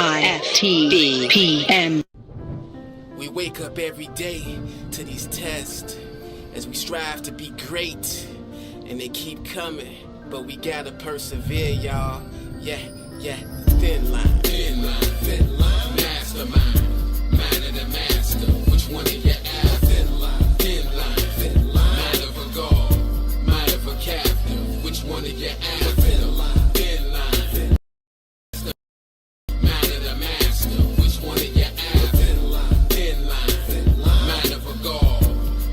IFTBPM. We wake up every day to these tests as we strive to be great, and they keep coming, but we gotta persevere, y'all. Yeah, thin line, mastermind, mind of the master. Which one of you after? Thin line, mind of a god, mind of a captive. Which one of you after? Thin line, mind of the master. Which one of you after? Thin line, mind of a god,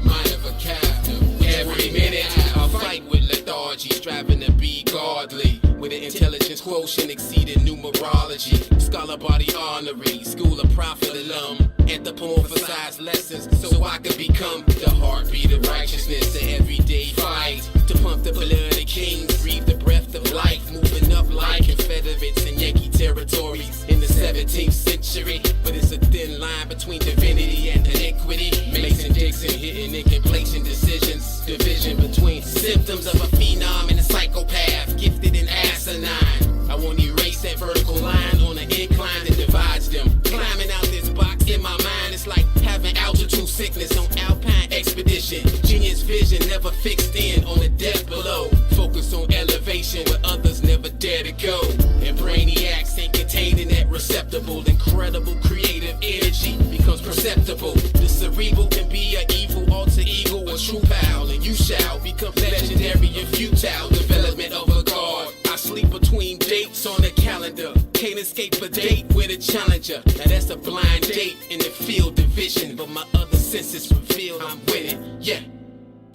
mind of a captive. Every minute I fight with lethargy, striving to be godly, with an intelligence quotient exceeding numerology. Scholar body honorary, school of prophet alum, anthropomorphized lessons so I could become the heartbeat of righteousness. The everyday fight to pump the blood of kings, breathe the breath of life, moving up like Confederates in Yankee territories in the 17th century. But it's a thin line between divinity and iniquity. Mason Dixon hitting in complacent decisions, division between symptoms of a phenom and a psychopath, gifted and asinine. I won't erase that vertical line on an incline that divides them. Climbing out this box in my mind, it's like having altitude sickness on alpine expedition. Genius vision never fixed in on the depth below. Focus on elevation where others never dare to go. And brainiacs ain't contained in that receptacle. Incredible creative energy becomes perceptible. The cerebral can be an evil alter ego or true pal, and you shall become legendary and futile. Development of a god. I sleep between dates on the calendar. Can't escape a date with a challenger. Now that's a blind date in the field division, but my other senses reveal I'm winning. Yeah.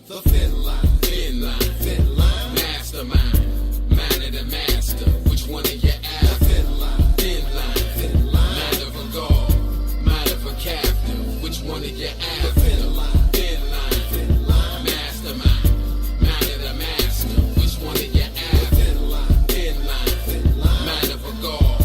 The thin line, mastermind, mind of the master. Which one of you after? Thin line, mind of a god, mind of a captive. Which one of you after? Thin line, mastermind, mind of the master. Which one of you after? Thin line, mind of a god,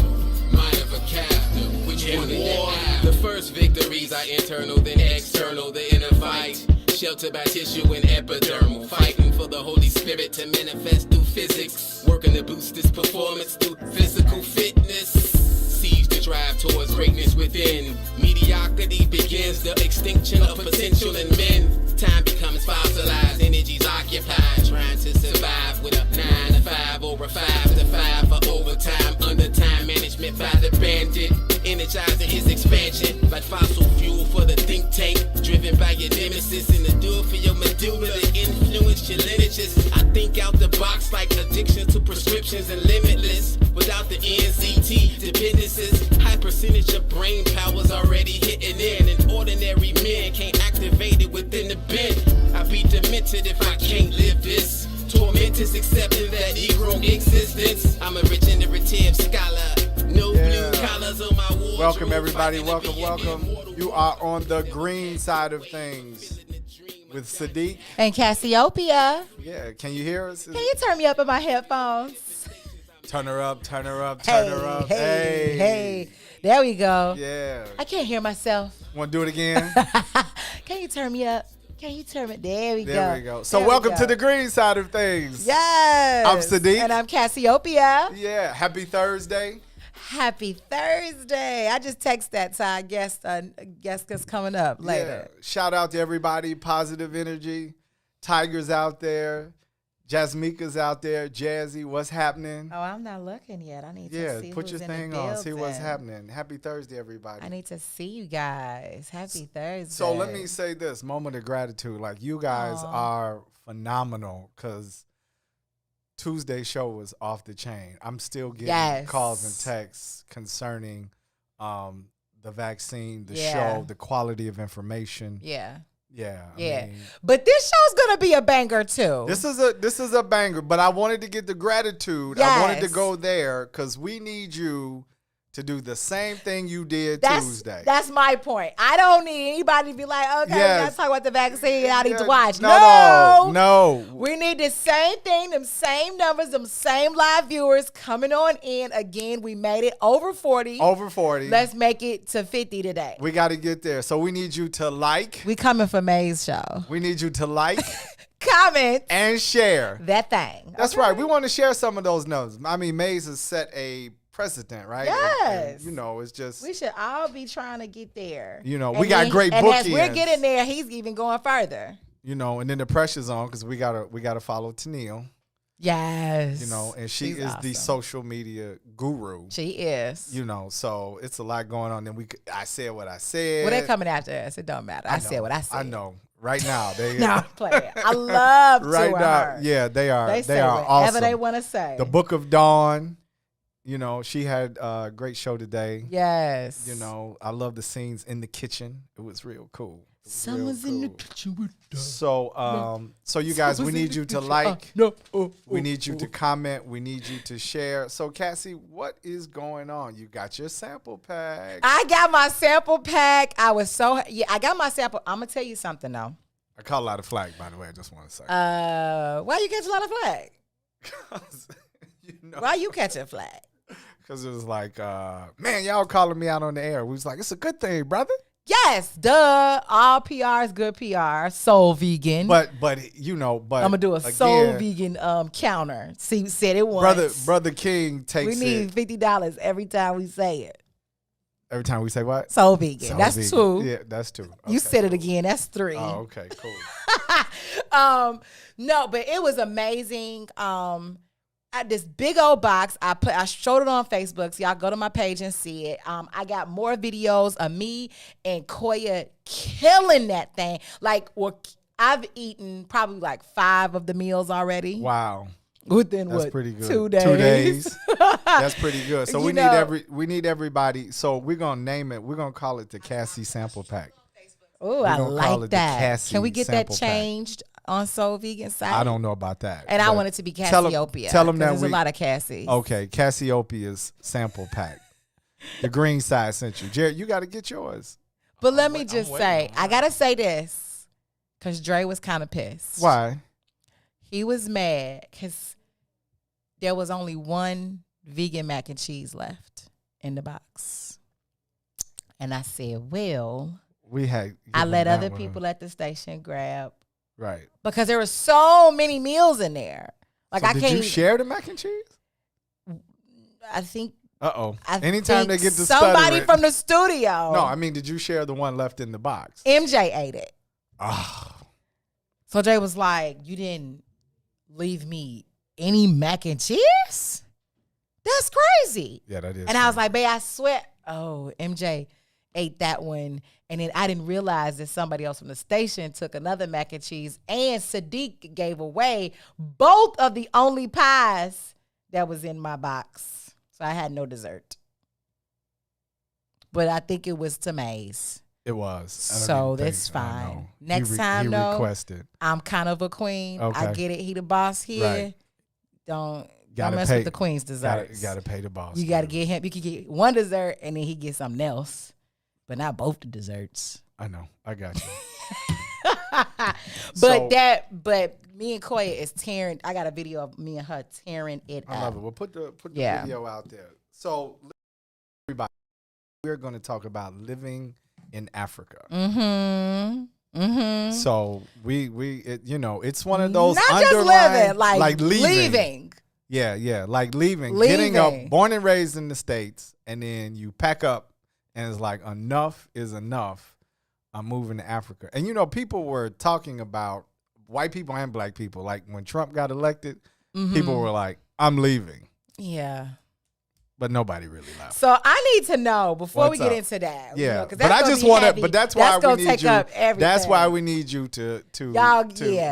mind of a captive. Which one of you after? The first victories are internal, then external. The inner fight, sheltered by tissue and epidermal, fighting for the Holy Spirit to manifest through physics, working to boost this performance through physical fitness. Sees the drive towards greatness within. Mediocrity begins the extinction of potential in men. Time becomes fossilized, energies occupied, trying to survive with a 9 to 5 or a 5 to 5 for overtime, under time management by the bandit. Energizing his expansion like fossil fuel for the think tank, driven by your nemesis in the duel for your medulla to influence your lineages. I think out the box like addiction to prescriptions and limitless. Without the NZT dependencies, high percentage of brain power's already hitting in, and ordinary men can't activate it within the bin. I be demented if I can't live this. Tormentors accepting that Negro existence. I'm a regenerative scholar. No blue collars on my wardrobe. Welcome everybody, welcome. You are on the green side of things with Sadeek and Cassiopeia. Yeah, can you hear us? Can you turn me up in my headphones? Turn her up. Hey. There we go. Yeah. I can't hear myself. Want to do it again? Can you turn me up? Can you turn it? There we go. So welcome to the green side of things. Yes. I'm Sadeek. And I'm Cassiopeia. Yeah. Happy Thursday. Happy Thursday. I just text that to our guest that's coming up later. Yeah. Shout out to everybody. Positive energy. Tiger's out there. Jasmika's out there. Jazzy, what's happening? Oh, I'm not looking yet. I need to see Yeah, put who's your in the thing on. See what's building. happening. Happy Thursday, everybody. I need to see you guys. Happy Thursday. So let me say this, moment of gratitude. Like, you guys are phenomenal because Tuesday's show was off the chain. I'm still getting calls and texts concerning the vaccine, the show, the quality of information. Yeah. Yeah. I mean, but this show's gonna be a banger too. This is a banger, but I wanted to get the gratitude. I wanted to go there because we need you to do the same thing you did Tuesday. That's my point. I don't need anybody to be like, okay, we gotta talk about the vaccine. I need to watch. No. We need the same thing, them same numbers, them same live viewers coming on in. Again, we made it over 40. Over 40. Let's make it to 50 today. We got to get there. So we need you to like. We coming for May's show. We need you to like. Comment. And share. That thing. That's right. We want to share some of those numbers. I mean, Maze has set a precedent, right? Yes. And, it's just we should all be trying to get there. We got great bookends. And as we're getting there, he's even going further. And then the pressure's on because we gotta follow Tennille. Yes. And she's awesome. The social media guru. She is. So it's a lot going on. Then I said what I said. Well, they're coming after us. It don't matter. I said what I said. I know. Right now, they no play. I love right now. Her. Yeah, they are. They are awesome. Whatever they want to say. The Book of Dawn. She had a great show today. Yes. I love the scenes in the kitchen. It was real cool. Someone's in the kitchen with us. So you guys, we need you to like. We need you to comment. We need you to share. So Cassie, what is going on? You got your sample pack. I got my sample pack. I got my sample. I'm gonna tell you something though. I caught a lot of flack, by the way. I just want to say. Why you catch a lot of flack? Why you catching flack? Because it was like, man, y'all calling me out on the air. We was like, it's a good thing, brother. Yes, duh. All PR is good PR. Soul vegan. But I'm gonna do a soul vegan counter. See, said it once. Brother King takes it. We need $50 every time we say it. Every time we say what? Soul vegan. That's vegan. 2. Yeah, that's 2. Okay, you said it again. That's 3. Oh, okay, cool. No, but it was amazing. This big old box, I showed it on Facebook, so y'all go to my page and see it. I got more videos of me and Koya killing that thing. I've eaten probably 5 of the meals already. Wow. Within That's pretty good. 2 days. 2 days. That's pretty good. So we need everybody. So we're gonna name it. We're gonna call it the Cassie Sample Pack. Oh, I like that. Can we get that changed on Soul Vegan site? I don't know about that. And I want it to be Cassiopeia. Tell them that there's a lot of Cassies. Okay, Cassiopeia's sample pack. The green side sent you. Jared, you got to get yours. But let me just say, I got to say this, because Dre was kind of pissed. Why? He was mad because there was only one vegan mac and cheese left in the box. And I said, well, I let other people at the station grab. Right. Because there were so many meals in there. Did you share the mac and cheese? I think. Anytime they get to somebody from the studio. No, I mean, did you share the one left in the box? MJ ate it. Oh. So Jay was like, you didn't leave me any mac and cheese? That's crazy. Yeah, that is. And I was like, babe, I swear. Oh, MJ ate that one. And then I didn't realize that somebody else from the station took another mac and cheese. And Sadeek gave away both of the only pies that was in my box. So I had no dessert. But I think it was Tamaze. It was. So that's fine. Next time, though, requested. I'm kind of a queen. Okay. I get it. He the boss here. Right. Don't mess with the queen's desserts. Got to pay the boss. You got to get him. You can get one dessert and then he gets something else. But not both the desserts. I know. I got you. But me and Koya is tearing. I got a video of me and her tearing it up. I love it. Well, put the video out there. So, everybody, we're going to talk about living in Africa. Mm-hmm. Mm-hmm. So it's one of those not just living, like leaving. Yeah, like leaving. Getting up, born and raised in the States, and then you pack up. And it's like, enough is enough. I'm moving to Africa. And, people were talking about white people and black people. Like, when Trump got elected, people were like, I'm leaving. Yeah. But nobody really left. So I need to know before we get into that. Yeah. But I just want to, but that's why we need you. That's why we need you to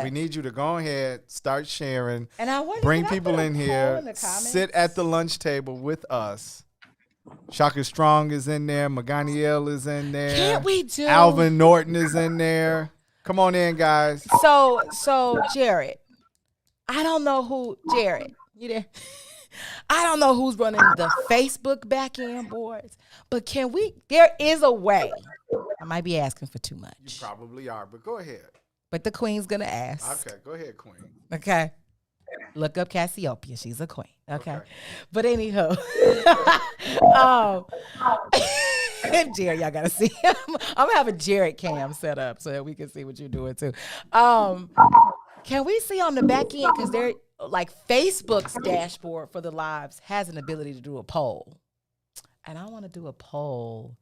we need you to go ahead, start sharing. And I want bring people in here, sit at the lunch table with us. Shaka Strong is in there. Maganiel is in there. Can't we do? Alvin Norton is in there. Come on in, guys. So Jared, I don't know who Jared. You there? I don't know who's running the Facebook back-end boards, but there is a way. I might be asking for too much. You probably are, but go ahead. But the queen's going to ask. Okay, go ahead, queen. Okay. Look up Cassiopeia. She's a queen. Okay. But anywho. Jared, y'all got to see him. I'm going to have a Jared cam set up so that we can see what you're doing too. Can we see on the back end? Because like Facebook's dashboard for the lives has an ability to do a poll. And I want to do a poll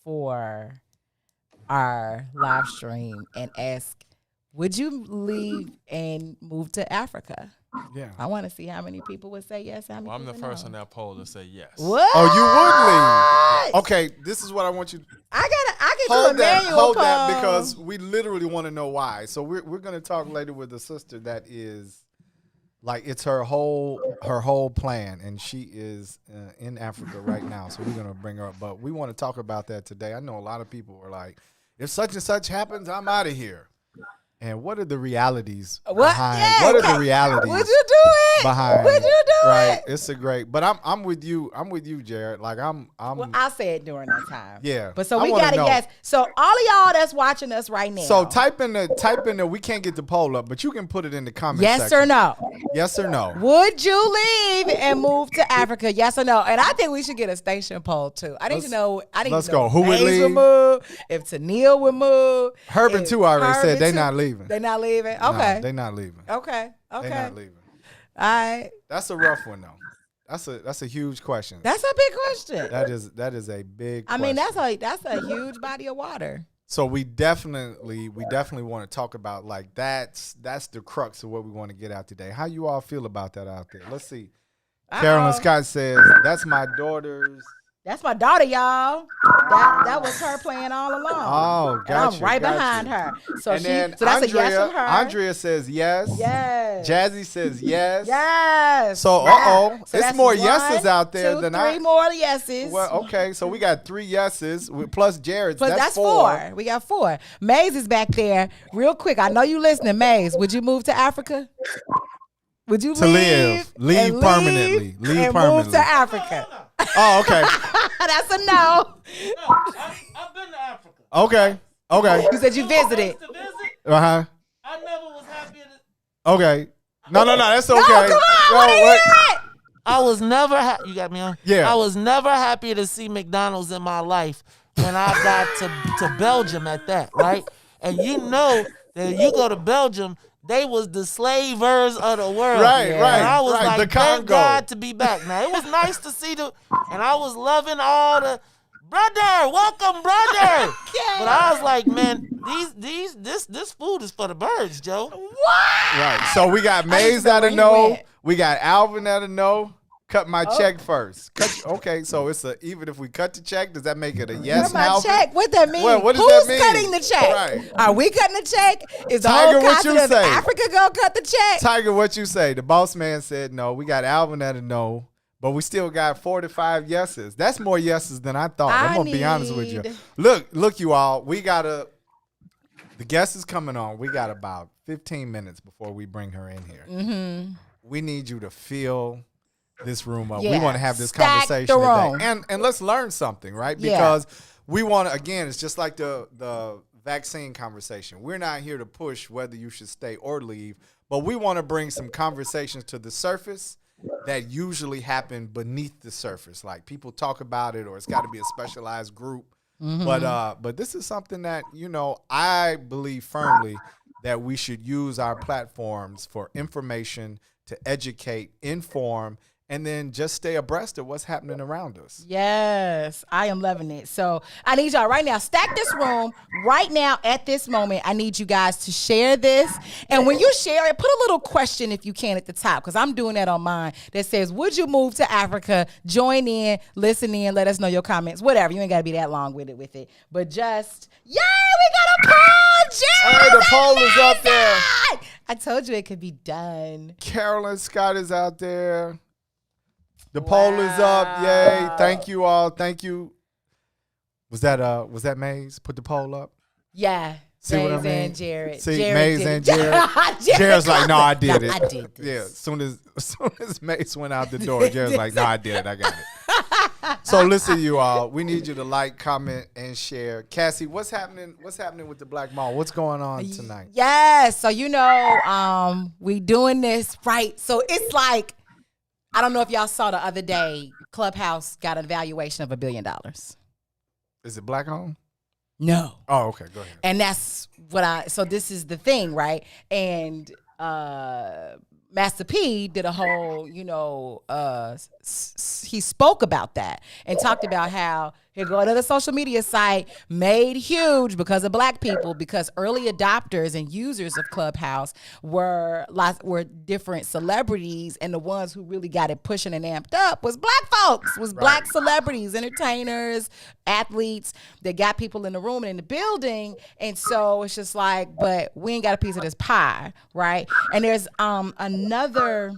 for our live stream and ask, would you leave and move to Africa? Yeah. I want to see how many people would say yes. How many I'm the people first no. on that poll to say yes. What? Oh, you would leave. Okay, this is what I want you to I can hold do a that. manual Hold poll. that because we literally want to know why. So we're going to talk later with a sister that is like it's her whole plan, and she is in Africa right now. So we're going to bring her up, but we want to talk about that today. I know a lot of people are like, if such and such happens, I'm out of here. And what are the realities behind? Yeah, what are the realities? Would you do it? Behind, would you do right? it? It's a great, but I'm with you. I'm with you, Jared. Like I'm. Well, I said during that time. Yeah. But so I we wanna got to know. guess. So all of y'all that's watching us right now. So type in the. We can't get the poll up, but you can put it in the comment yes section. or no? Yes or no? Would you leave and move to Africa? Yes or no? And I think we should get a station poll too. I need to know. Let's to know go. Who would Maze leave? move, if Tennille would move. Herb and if Two already Herb said and they Two- not leaving. They not leaving. No, Okay. they not leaving. Okay. They not leaving. All right. That's a rough one though. That's a huge question. That's a big question. That is a big. I mean, question. that's a huge body of water. So we definitely want to talk about like that's the crux of what we want to get out today. How you all feel about that out there? Let's see. Carolyn Scott says that's my daughter's. That's my daughter, y'all. That was her playing all along. Oh, gotcha. And I'm right behind her. So and then so that's Andrea, a yes from her. Andrea says yes. Yes. Jazzy says yes. Yes. So So it's that's more one, yeses out there two, than three more yeses. Well, okay, so we got 3 yeses plus Jared's. But that's 4. We got 4. Maze is back there. Real quick, I know you listening, Maze. Would you move to Africa? Would you live permanently? Leave and permanently. move to Africa? Oh, okay. That's a no. No, I've been to Africa. Okay. You said you visited. To visit, Uh-huh. I never was happy to. Okay. No, that's okay. No, come on. What wait. is it? I was never you got me on? Yeah. I was never happy to see McDonald's in my life when I got to Belgium at that, right? And you know that you go to Belgium, they was the slavers of the world. Right, And right, I was right. like, The thank Congo. God to be back. Now, it was nice to see and I was loving all the, brother, welcome, brother. But I was like, man, this food is for the birds, Joe. What? Right. So we got I need Maze to know at a where you no. went. We got Alvin at a no. Cut my check first. Okay, so it's even if we cut the check, does that make it a yes Cut my now? check. What that mean? What does Who's that mean? cutting the check? Right. Are we cutting the check? Is the Tiger, whole what you continent of say? Africa gonna cut the check? Tiger, what you say? The boss man said no. We got Alvin at a no, but we still got 4 to 5 yeses. That's more yeses than I thought. I'm gonna be honest with you. Look, you all. The guest is coming on. We got about 15 minutes before we bring her in here. Mm-hmm. We need you to fill this room up. Yeah. We want to have this Stack conversation the room. today. And let's learn something, right? Yeah. Because we want to, again, it's just like the vaccine conversation. We're not here to push whether you should stay or leave, but we want to bring some conversations to the surface that usually happen beneath the surface. Like people talk about it or it's got to be a specialized group. Mm-hmm. But this is something that, I believe firmly that we should use our platforms for information, to educate, inform, and then just stay abreast of what's happening around us. Yes, I am loving it. So I need y'all right now, stack this room right now at this moment. I need you guys to share this. And when you share it, put a little question if you can at the top, because I'm doing that on mine that says, would you move to Africa? Join in, listen in, let us know your comments, whatever. You ain't got to be that long with it. But just, yay, we got a poll, Jerry! Hey, the poll is up there. I told you it could be done. Carolyn Scott is out there. The poll is up. Yay. Thank you all. Thank you. Was that Maze? Put the poll up? Yeah. See what I Maze mean? and Jared. See, Jared Maze did and it. Jared. Jared's like, no, I did it. I did this. Yeah. As soon as Mace went out the door, Jared's like, no, I did it. I got it. So listen, you all. We need you to like, comment, and share. Cassie, what's happening? What's happening with the Black Mall? What's going on tonight? Yes. So we doing this right. So it's like, I don't know if y'all saw the other day, Clubhouse got an valuation of $1 billion. Is it black owned? No. Oh, okay. Go ahead. And that's so this is the thing, right? And Master P did a whole, he spoke about that and talked about how he'll go to the social media site made huge because of black people, because early adopters and users of Clubhouse were different celebrities, and the ones who really got it pushing and amped up was black folks, black celebrities, entertainers, athletes that got people in the room and in the building. And so it's just like, but we ain't got a piece of this pie, right? And there's another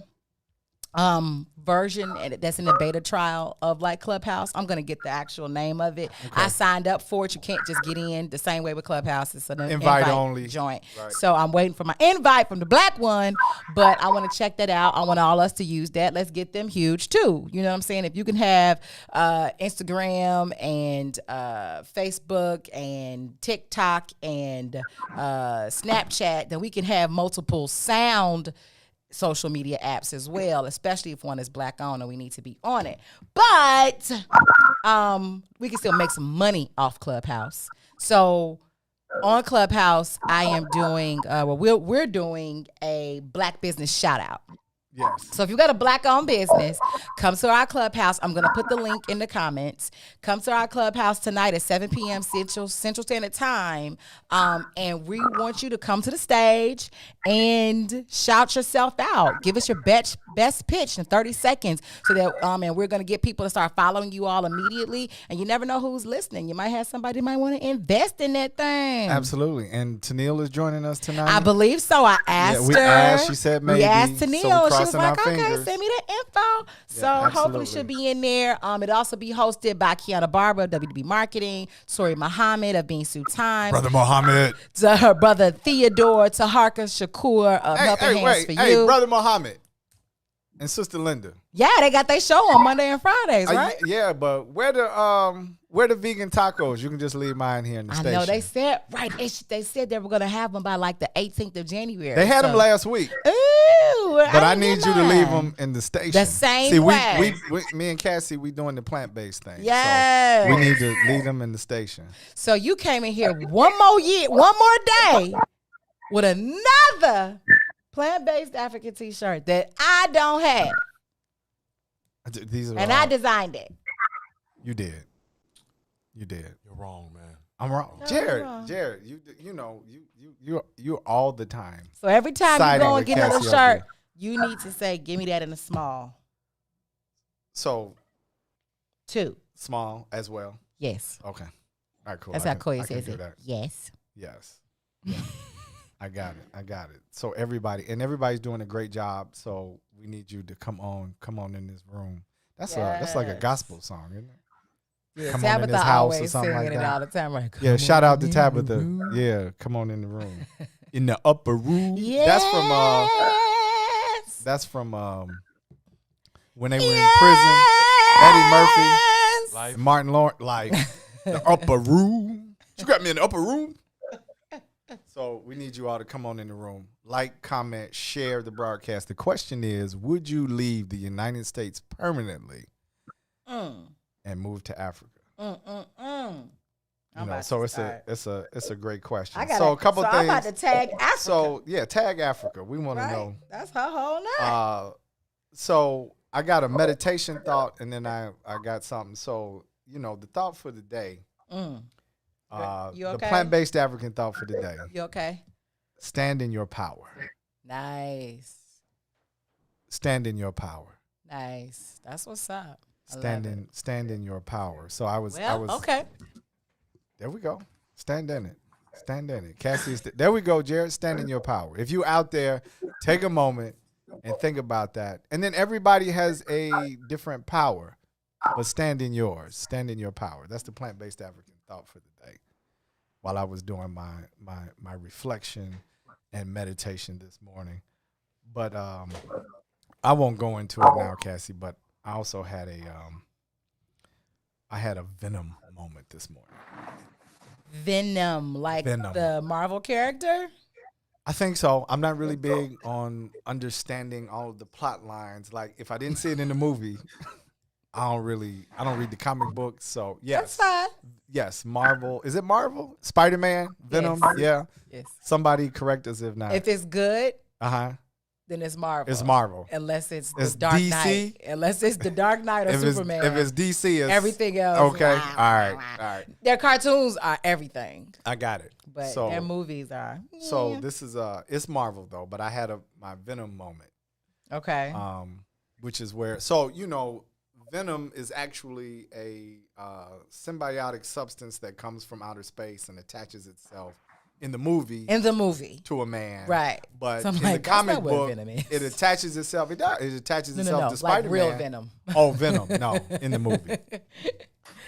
version that's in the beta trial of like Clubhouse. I'm gonna get the actual name of it. Okay. I signed up for it. You can't just get in the same way with Clubhouse. It's an invite only joint. Right. So I'm waiting for my invite from the black one, but I want to check that out. I want all us to use that. Let's get them huge too. You know what I'm saying? If you can have Instagram and Facebook and TikTok and Snapchat, then we can have multiple sound social media apps as well, especially if one is black owned and we need to be on it. But we can still make some money off Clubhouse. So on Clubhouse, I am doing we're doing a black business shout out. Yes. So if you got a black-owned business, come to our Clubhouse. I'm going to put the link in the comments. Come to our Clubhouse tonight at 7 p.m. Central Standard Time, and we want you to come to the stage and shout yourself out. Give us your best pitch in 30 seconds so that and we're going to get people to start following you all immediately. And you never know who's listening. You might have somebody who might want to invest in that thing. Absolutely. And Tennille is joining us tonight. I believe so. I asked her. She said maybe. We asked Tennille. So she was like, okay, fingers. send me the info. So hopefully she'll be in there. It'll also be hosted by Kiana Barber of WDB Marketing, Tori Muhammad of Bean Soup Time, Brother Muhammad, to her brother Theodore, Taharka Shakur of Helping Hands for You. Hey, Brother Muhammad and Sister Linda. Yeah, they got their show on Monday and Fridays, right? Yeah, but where the vegan tacos? You can just leave mine here in the station. I know they said they said they were gonna have them by like the 18th of January. They had them last week. Ooh, but I need you to leave them in the station. The same way. We me and Cassie, we doing the plant-based thing. Yeah, so we need to leave them in the station. So you came in here one more day with another plant-based African t-shirt that I don't have. I designed it. You did. You're wrong, man. I'm wrong. No, Jared, you're all the time. So every time you go and get another shirt, Cassiopeia. you need to say, give me that in a small. So 2. small as well. Yes. Okay. All right, cool. That's how Koya says it. That. Yes. Yes. I got it. So everybody's doing a great job. So we need you to come on in this room. That's like a gospel song, isn't it? Yeah, come Tabitha on in this house always or something like singing that. it all the time. Right? Yeah, shout out to Tabitha. Yeah, come on in the room. In the upper room. Yes. That's from when they were in prison. Eddie Murphy, Life. Martin Lawrence, like the upper room. You got me in the upper room. So we need you all to come on in the room. Like, comment, share the broadcast. The question is, would you leave the United States permanently and move to Africa? So it's a great question. So a couple things. I'm about to tag Africa. So yeah, tag Africa. We want to know. That's her whole name. So I got a meditation thought, and then I got something. So the thought for the day. You okay? The plant-based African thought for the day. You okay? Stand in your power. Nice. Stand in your power. Nice. That's what's up. Stand in your power. So I was okay. There we go. Stand in it. Cassie, there we go, Jared. Stand in your power. If you out there, take a moment and think about that. And then everybody has a different power, but stand in yours. Stand in your power. That's the plant-based African thought for the day. While I was doing my reflection and meditation this morning. But I won't go into it now, Cassie, but I also had a Venom moment this morning. Venom, like the Marvel character? I think so. I'm not really big on understanding all of the plot lines. Like, if I didn't see it in the movie, I don't read the comic books. So yes. That's fine. Yes, Marvel. Is it Marvel? Spider-Man? Venom? Yes. Yeah. Yes. Somebody correct us if not. If it's good, then then it's Marvel. It's Marvel. Unless it's It's the Dark DC? Knight. Unless it's the Dark Knight or Superman. If it's DC, it's everything else. Okay. Wow, All wow. right. Their cartoons are everything, I got it. but So- their movies are. So this is it's Marvel though, but I had my Venom moment. Okay. Which is where Venom is actually a symbiotic substance that comes from outer space and attaches itself in the movie to a man. Right. But So I'm in like, the that's comic not what book, Venom is. it attaches itself. It attaches itself No, to Spider-Man. like real Venom. Oh, Venom. No, in the movie.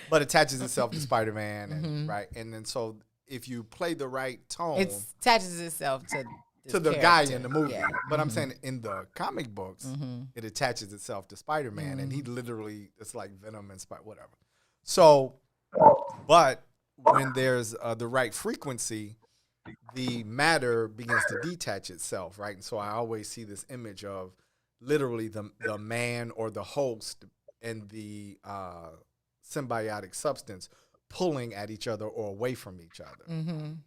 But attaches itself to Spider-Man. And, right. And then so if you play the right tone. It attaches itself to the character. guy in the movie. Yeah. But I'm saying in the comic books, it attaches itself to Spider-Man. And he literally, it's like Venom and whatever. So, but when there's the right frequency, the matter begins to detach itself, right? And so I always see this image of literally the man or the host and the symbiotic substance pulling at each other or away from each other.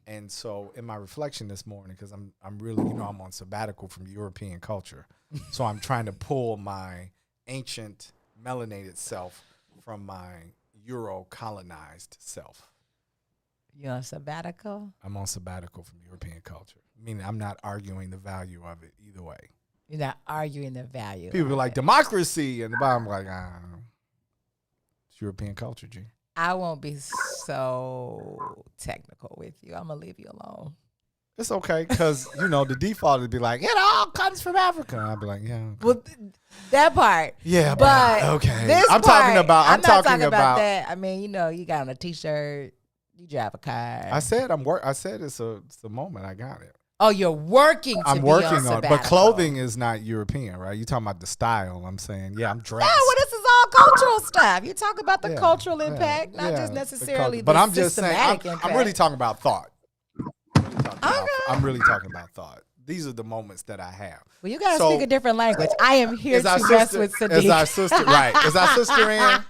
And so in my reflection this morning, because I'm really, I'm on sabbatical from European culture. So I'm trying to pull my ancient melanated self from my Euro colonized self. You on sabbatical? I'm on sabbatical from European culture. Meaning I'm not arguing the value of it either way. You're not arguing the value. People are like, democracy, and the bottom like, it's European culture, G. I won't be so technical with you. I'm going to leave you alone. It's okay, because, the default would be like, it all comes from Africa. I'd be like, yeah. Okay. Well, that part. Yeah, but okay. This I'm part, talking about. I'm not talking about that. I mean, you got on a T-shirt. You drive a car. I said I said it's a moment. I got it. Oh, you're working. I'm working on it, but clothing is not European, right? You talking about the style? I'm saying, yeah, I'm dressed. Yeah, well, this is all cultural stuff. You talk about the cultural impact, not just necessarily but the I'm just saying, systematic I'm really talking about thought. Okay. I'm really talking about thought. These are the moments that I have. Well, you gotta speak a different language. I am here to mess with Sadeek. Is our sister right? Is our sister in?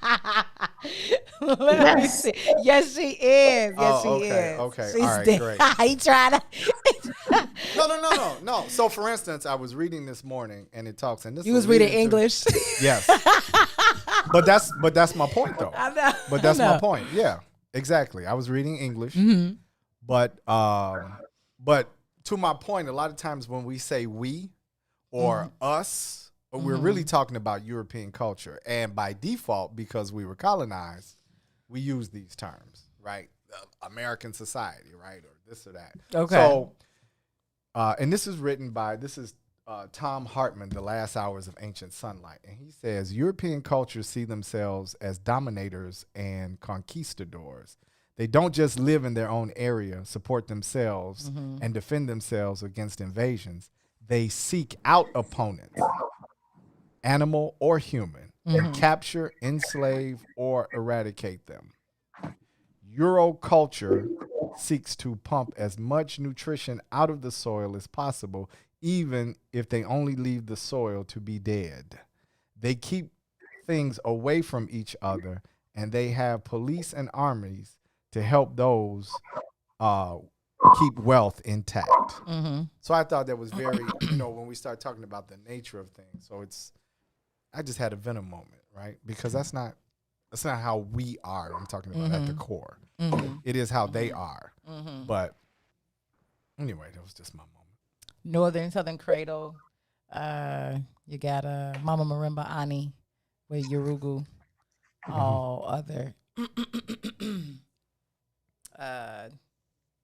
Let me see. Yes, she is. Yes, she okay, is. Okay. She's All right. dead. Great. He trying to. No. So, for instance, I was reading this morning, and it talks. And this You was reading English. Yes. But that's my point, though. I know. But that's my point. Yeah. Exactly. I was reading English. But to my point, a lot of times when we say we or us, we're really talking about European culture. And by default, because we were colonized, we use these terms, right? American society, right? Or this or that. Okay. So, and this is written by, Tom Hartman, The Last Hours of Ancient Sunlight. And he says, European cultures see themselves as dominators and conquistadors. They don't just live in their own area, support themselves, and defend themselves against invasions. They seek out opponents, animal or human, and capture, enslave, or eradicate them. Euro culture seeks to pump as much nutrition out of the soil as possible, even if they only leave the soil to be dead. They keep things away from each other, and they have police and armies to help those keep wealth intact. So I thought that was very, when we start talking about the nature of things. So I just had a Venom moment, right? Because that's not how we are. I'm talking about at the core. It is how they are. But anyway, that was just my moment. Northern Southern Cradle. You got Mama Marimba Ani with Yurugu. All other.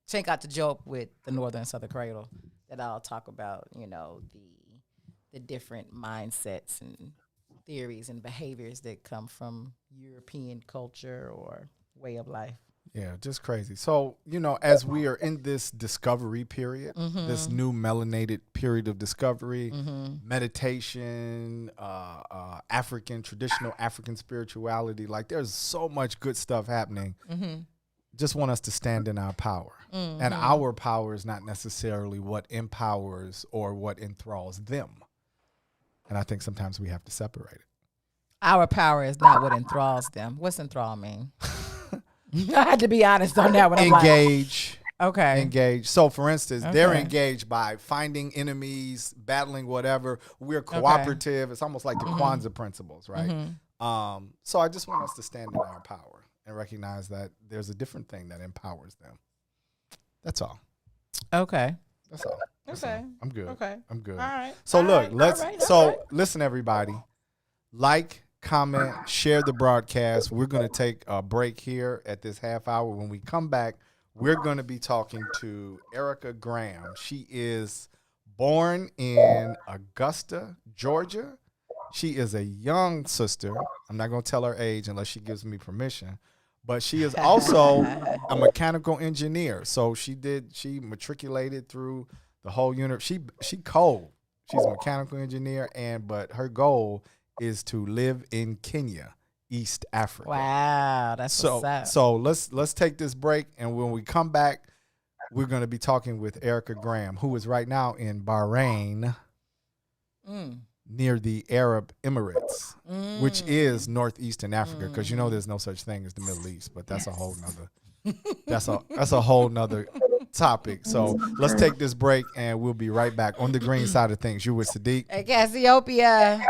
Check out the joke with the Northern Southern Cradle that I'll talk about, the different mindsets and theories and behaviors that come from European culture or way of life. Yeah, just crazy. So, as we are in this discovery period, this new melanated period of discovery, meditation, traditional African spirituality, like there's so much good stuff happening. Just want us to stand in our power. And our power is not necessarily what empowers or what enthralls them. And I think sometimes we have to separate it. Our power is not what enthralls them. What's enthrall mean? I had to be honest on that one. Engage, Okay. engaged. So, for instance, they're Okay. engaged by finding enemies, battling whatever. We're cooperative. It's almost like the Kwanzaa principles, right? So I just want us to stand in our power and recognize that there's a different thing that empowers them. That's all. Okay. That's all. That's Okay. all. I'm good. Okay. I'm good. All right. So All look, right. let's. All right. So All right. listen, everybody. Like, comment, share the broadcast. We're going to take a break here at this half hour. When we come back, we're going to be talking to Erica Graham. She is born in Augusta, Georgia. She is a young sister. I'm not going to tell her age unless she gives me permission. But she is also a mechanical engineer. So she matriculated through the whole unit. She cold. She's a mechanical engineer, but her goal is to live in Kenya, East Africa. Wow, that's what's up. So let's take this break, and when we come back, we're going to be talking with Erica Graham, who is right now in Bahrain, near the Arab Emirates, which is northeastern Africa, because you know there's no such thing as the Middle East, but that's a whole nother that's a whole nother topic. So let's take this break, and we'll be right back on the green side of things. You're with Sadeek. Hey, Cassiopeia.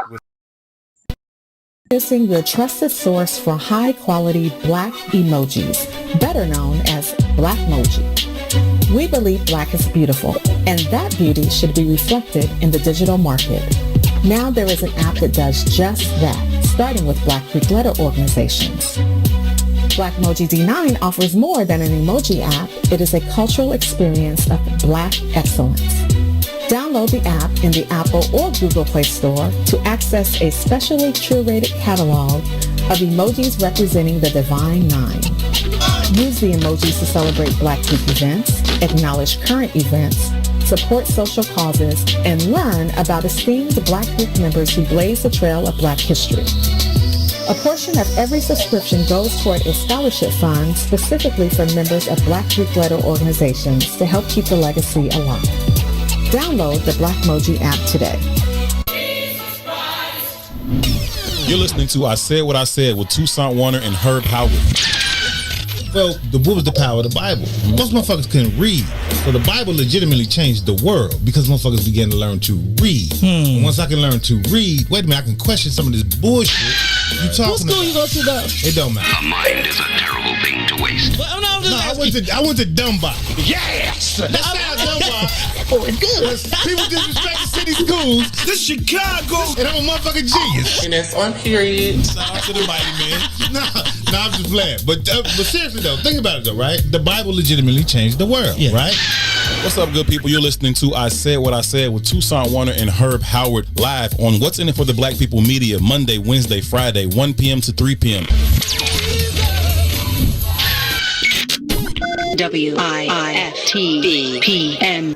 Introducing your trusted source for high-quality Black emojis, better known as Blackmoji. We believe Black is beautiful, and that beauty should be reflected in the digital market. Now there is an app that does just that, starting with Black Greek letter organizations. Blackmoji D9 offers more than an emoji app. It is a cultural experience of Black excellence. Download the app in the Apple or Google Play Store to access a specially curated catalog of emojis representing the Divine Nine. Use the emojis to celebrate Black Greek events, acknowledge current events, support social causes, and learn about esteemed Black Greek members who blaze the trail of Black history. A portion of every subscription goes toward a scholarship fund specifically for members of Black Greek letter organizations to help keep the legacy alive. Download the Blackmoji app today. You're listening to I Said What I Said with Toussaint Warner and Herb Howard. Well, what was the power of the Bible? Most motherfuckers couldn't read. So the Bible legitimately changed the world because motherfuckers began to learn to read. And once I can learn to read, wait a minute, I can question some of this bullshit you talking What school about. you go to though? It don't matter. A mind is a terrible thing to waste. Well, no, I'm just asking. I went to Dunbar. Yes! That's how Dunbar. Oh, it's good. People disrespect the city schools. This Chicago. And I'm a motherfucking genius. And that's on period. Shout out to the mighty man. Nah, I'm just playing. But seriously though, think about it though, right? The Bible legitimately changed the world, right? What's up, good people? You're listening to I Said What I Said with Toussaint Warner and Herb Howard live on What's In It for the Black People Media, Monday, Wednesday, Friday, 1 p.m. to 3 p.m. WIFTBPM.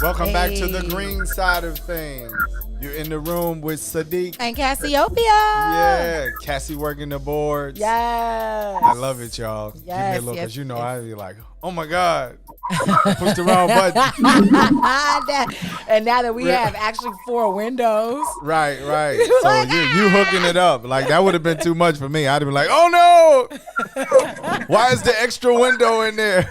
Welcome back to the green side of things. You're in the room with Sadeek and Cassiopeia. Yeah, Cassie working the boards. Yes. I love it, y'all. Give me a little, because you know I'd be like, oh my God. Push the wrong button. And now that we have actually 4 windows. Right. So you hooking it up. Like, that would have been too much for me. I'd have been like, oh no. Why is the extra window in there?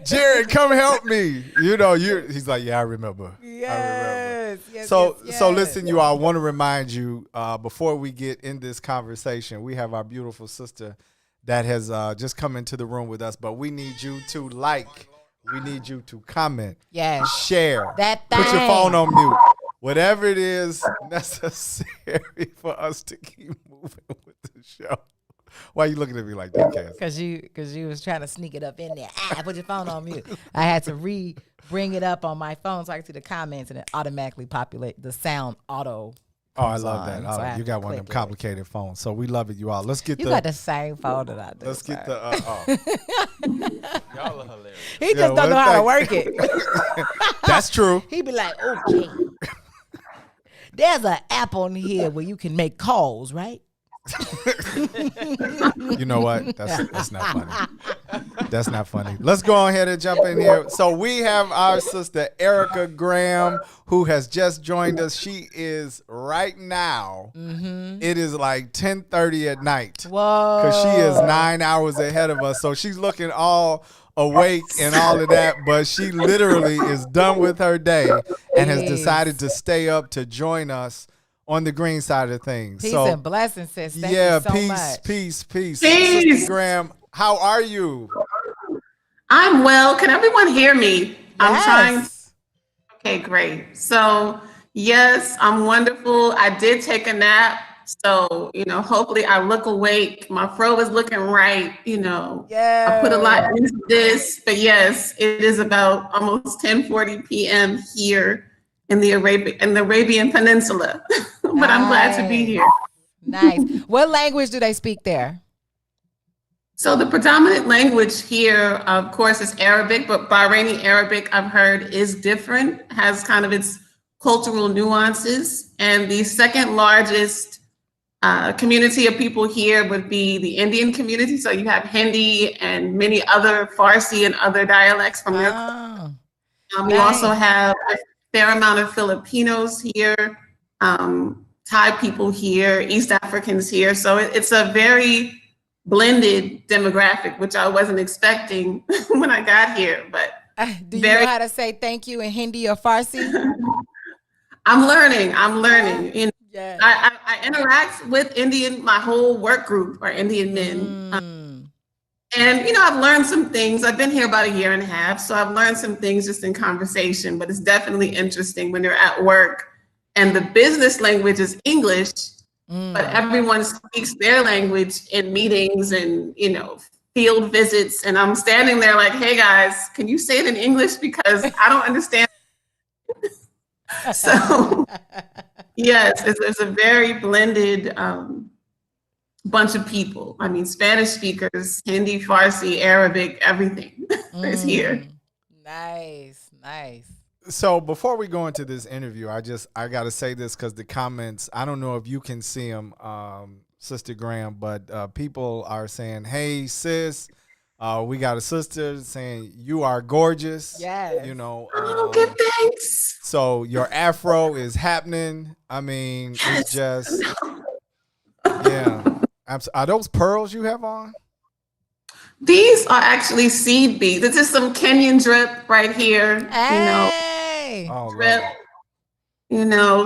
Jared, come help me. You know, he's like, yeah, I remember. Yes. So listen, you all, I want to remind you, before we get in this conversation, we have our beautiful sister that has just come into the room with us, but we need you to we need you to comment, share, that thing. Put your phone on mute, whatever it is necessary for us to keep moving with the show. Why are you looking at me like that, Cass? Because you was trying to sneak it up in there. Put your phone on mute. I had to bring it up on my phone so I could see the comments, and it automatically populate the sound auto. Oh, I love that. So you got one of them complicated phones. So we love it, you all. Let's get You got the same phone that I do. Let's get the Y'all are hilarious. He just don't know how to work it. That's true. He be like, okay. There's an app on here where you can make calls, right? You know what? That's not funny. That's not funny. Let's go ahead and jump in here. So we have our sister Erica Graham, who has just joined us. She is right now. It is like 10:30 at night. Whoa! Because she is 9 hours ahead of us. So she's looking all awake and all of that, but she literally is done with her day and has decided to stay up to join us on the green side of things. Peace and blessings, sis. Thank you so much. Peace. Sister Graham, how are you? I'm well. Can everyone hear me? Yes. I'm trying. Okay, great. So, yes, I'm wonderful. I did take a nap. So, hopefully I look awake. My fro is looking right. I put a lot into this. But yes, it is about almost 10:40 p.m. here in the Arabian Peninsula. But I'm glad to be here. Nice. What language do they speak there? So the predominant language here, of course, is Arabic, but Bahraini Arabic, I've heard, is different, has kind of its cultural nuances. And the second largest community of people here would be the Indian community. So you have Hindi and many other Farsi and other dialects from there. We also have a fair amount of Filipinos here, Thai people here, East Africans here. So it's a very blended demographic, which I wasn't expecting when I got here. But do you know how to say thank you in Hindi or Farsi? I'm learning. I interact with my whole work group are Indian men. And, I've learned some things. I've been here about a year and a half, so I've learned some things just in conversation, but it's definitely interesting when you're at work and the business language is English, but everyone speaks their language in meetings and, field visits. And I'm standing there like, hey guys, can you say it in English? Because I don't understand. So yes, it's a very blended bunch of people. I mean, Spanish speakers, Hindi, Farsi, Arabic, everything is here. Nice. So before we go into this interview, I got to say this because the comments, I don't know if you can see them, Sister Graham, but people are saying, hey, sis, we got a sister saying you are gorgeous. Yes. Give thanks. So your afro is happening. I mean, it's just, yeah. Are those pearls you have on? These are actually seed beads. This is some Kenyan drip right here. Hey. Drip.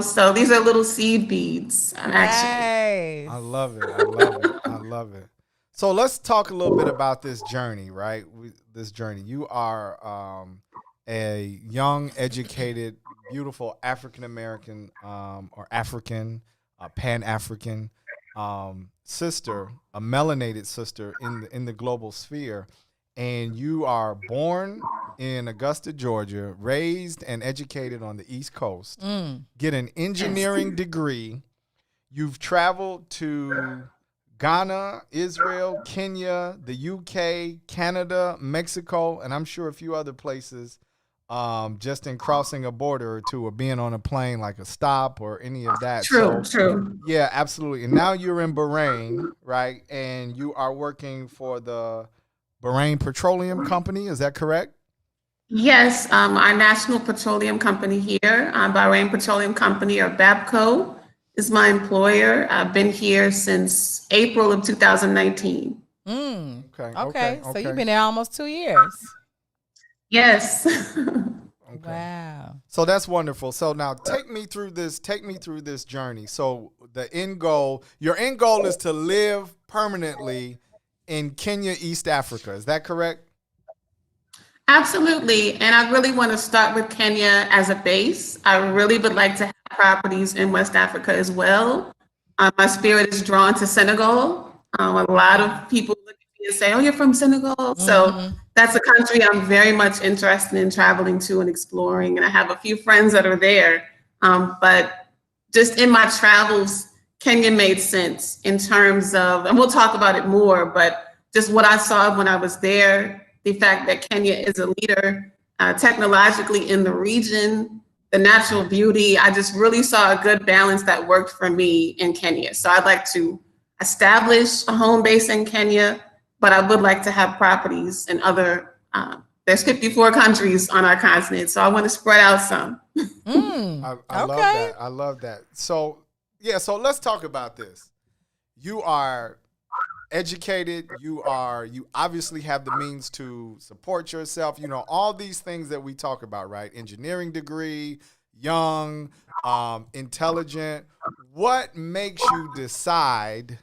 So these are little seed beads. Actually. I love it. So let's talk a little bit about this journey, right? This journey. You are a young, educated, beautiful African-American or African, Pan-African sister, a melanated sister in the global sphere, and you are born in Augusta, Georgia, raised and educated on the East Coast, get an engineering degree. You've traveled to Ghana, Israel, Kenya, the UK, Canada, Mexico, and I'm sure a few other places just in crossing a border or two, or being on a plane, like a stop or any of that. True. Yeah, absolutely. And now you're in Bahrain, right? And you are working for the Bahrain Petroleum Company. Is that correct? Yes, our national petroleum company here, Bahrain Petroleum Company, or BAPCO, is my employer. I've been here since April of 2019. Okay. So you've been there almost 2 years. Yes. Okay. Wow. So that's wonderful. So now take me through this journey. So the end goal, your end goal is to live permanently in Kenya, East Africa. Is that correct? Absolutely. And I really want to start with Kenya as a base. I really would like to have properties in West Africa as well. My spirit is drawn to Senegal. A lot of people look at me and say, "Oh, you're from Senegal." So that's a country I'm very much interested in traveling to and exploring. And I have a few friends that are there. But just in my travels, Kenya made sense in terms of, and we'll talk about it more, but just what I saw when I was there, the fact that Kenya is a leader technologically in the region, the natural beauty. I just really saw a good balance that worked for me in Kenya. So I'd like to establish a home base in Kenya, but I would like to have properties in other, there's 54 countries on our continent, so I want to spread out some. I love that. I love that. So, yeah, so let's talk about this. You are educated, you obviously have the means to support yourself, all these things that we talk about, right? Engineering degree, young, intelligent. What makes you decide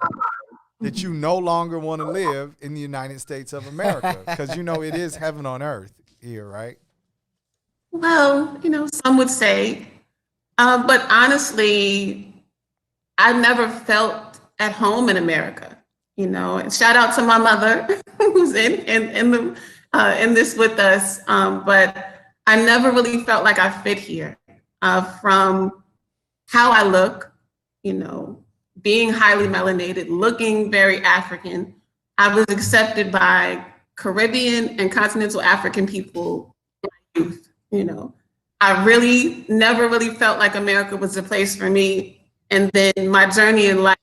that you no longer want to live in the United States of America? Because it is heaven on earth here, right? Well, some would say, but honestly, I never felt at home in America. And shout out to my mother who's in this with us. But I never really felt like I fit here from how I look, being highly melanated, looking very African. I was accepted by Caribbean and continental African people in my youth. I really never really felt like America was the place for me. And then my journey in life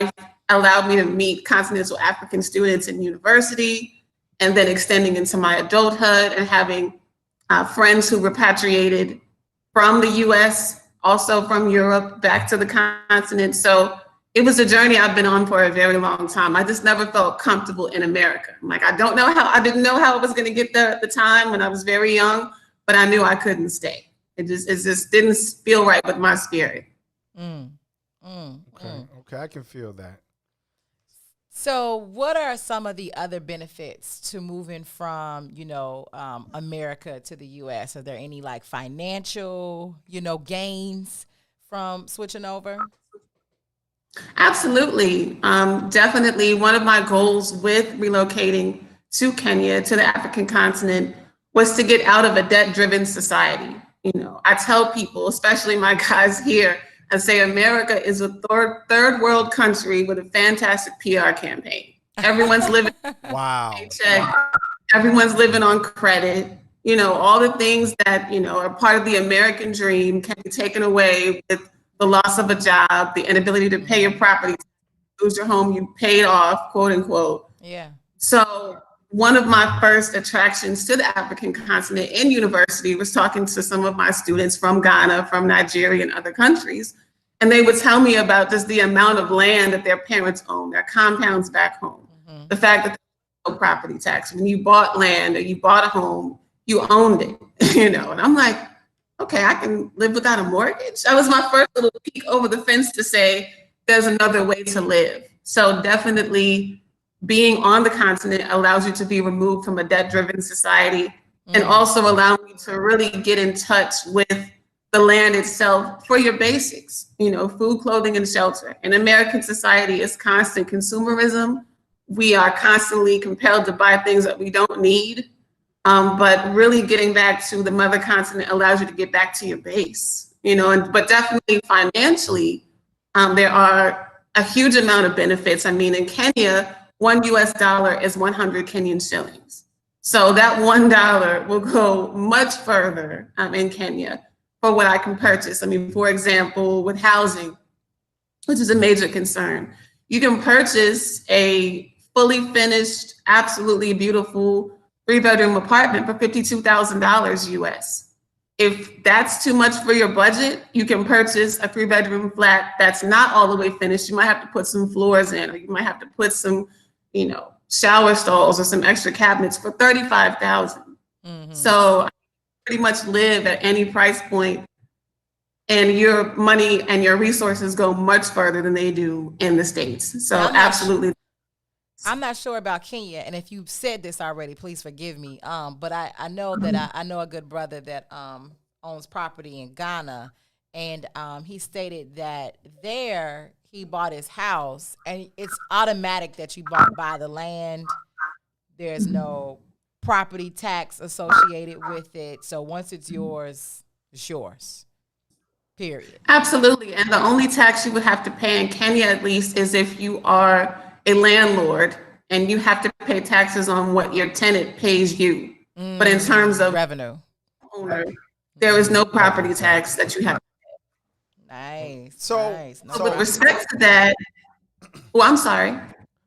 allowed me to meet continental African students in university, and then extending into my adulthood and having friends who repatriated from the US, also from Europe, back to the continent. So it was a journey I've been on for a very long time. I just never felt comfortable in America. I didn't know how I was gonna get there at the time when I was very young, but I knew I couldn't stay. It just didn't feel right with my spirit. Okay, I can feel that. So what are some of the other benefits to moving from, America to the U.S.? Are there any financial, gains from switching over? Absolutely. Definitely one of my goals with relocating to Kenya, to the African continent, was to get out of a debt-driven society. I tell people, especially my guys here, I say America is a third world country with a fantastic PR campaign. Everyone's living wow. paycheck. Everyone's living on credit. All the things that, are part of the American dream can be taken away with the loss of a job, the inability to pay your property, lose your home you paid off, quote unquote. Yeah. So one of my first attractions to the African continent in university was talking to some of my students from Ghana, from Nigeria, and other countries. And they would tell me about just the amount of land that their parents own, their compounds back home. The fact that there's no property tax. When you bought land or you bought a home, you owned it, and I'm like, okay, I can live without a mortgage. That was my first little peek over the fence to say, there's another way to live. So definitely being on the continent allows you to be removed from a debt-driven society, and also allow you to really get in touch with the land itself for your basics, food, clothing, and shelter. In American society, it's constant consumerism. We are constantly compelled to buy things that we don't need. But really getting back to the mother continent allows you to get back to your base, but definitely financially, there are a huge amount of benefits. In Kenya, $1 US is 100 Kenyan shillings. So that $1 will go much further in Kenya for what I can purchase. I mean, for example, with housing, which is a major concern, you can purchase a fully finished, absolutely beautiful 3-bedroom apartment for $52,000 US. If that's too much for your budget, you can purchase a 3-bedroom flat that's not all the way finished. You might have to put some floors in, or you might have to put some, shower stalls or some extra cabinets for $35,000. So I pretty much live at any price point, and your money and your resources go much further than they do in the States. So absolutely. I'm not sure about Kenya, and if you've said this already, please forgive me. But I know that I know a good brother that owns property in Ghana, and he stated that there he bought his house, and it's automatic that you buy the land. There's no property tax associated with it. So once it's yours, it's yours. Period. Absolutely. And the only tax you would have to pay in Kenya, at least, is if you are a landlord and you have to pay taxes on what your tenant pays you. But in terms of revenue, owner, there is no property tax that you have to pay. Nice. So, nice. So with respect to that, I'm sorry.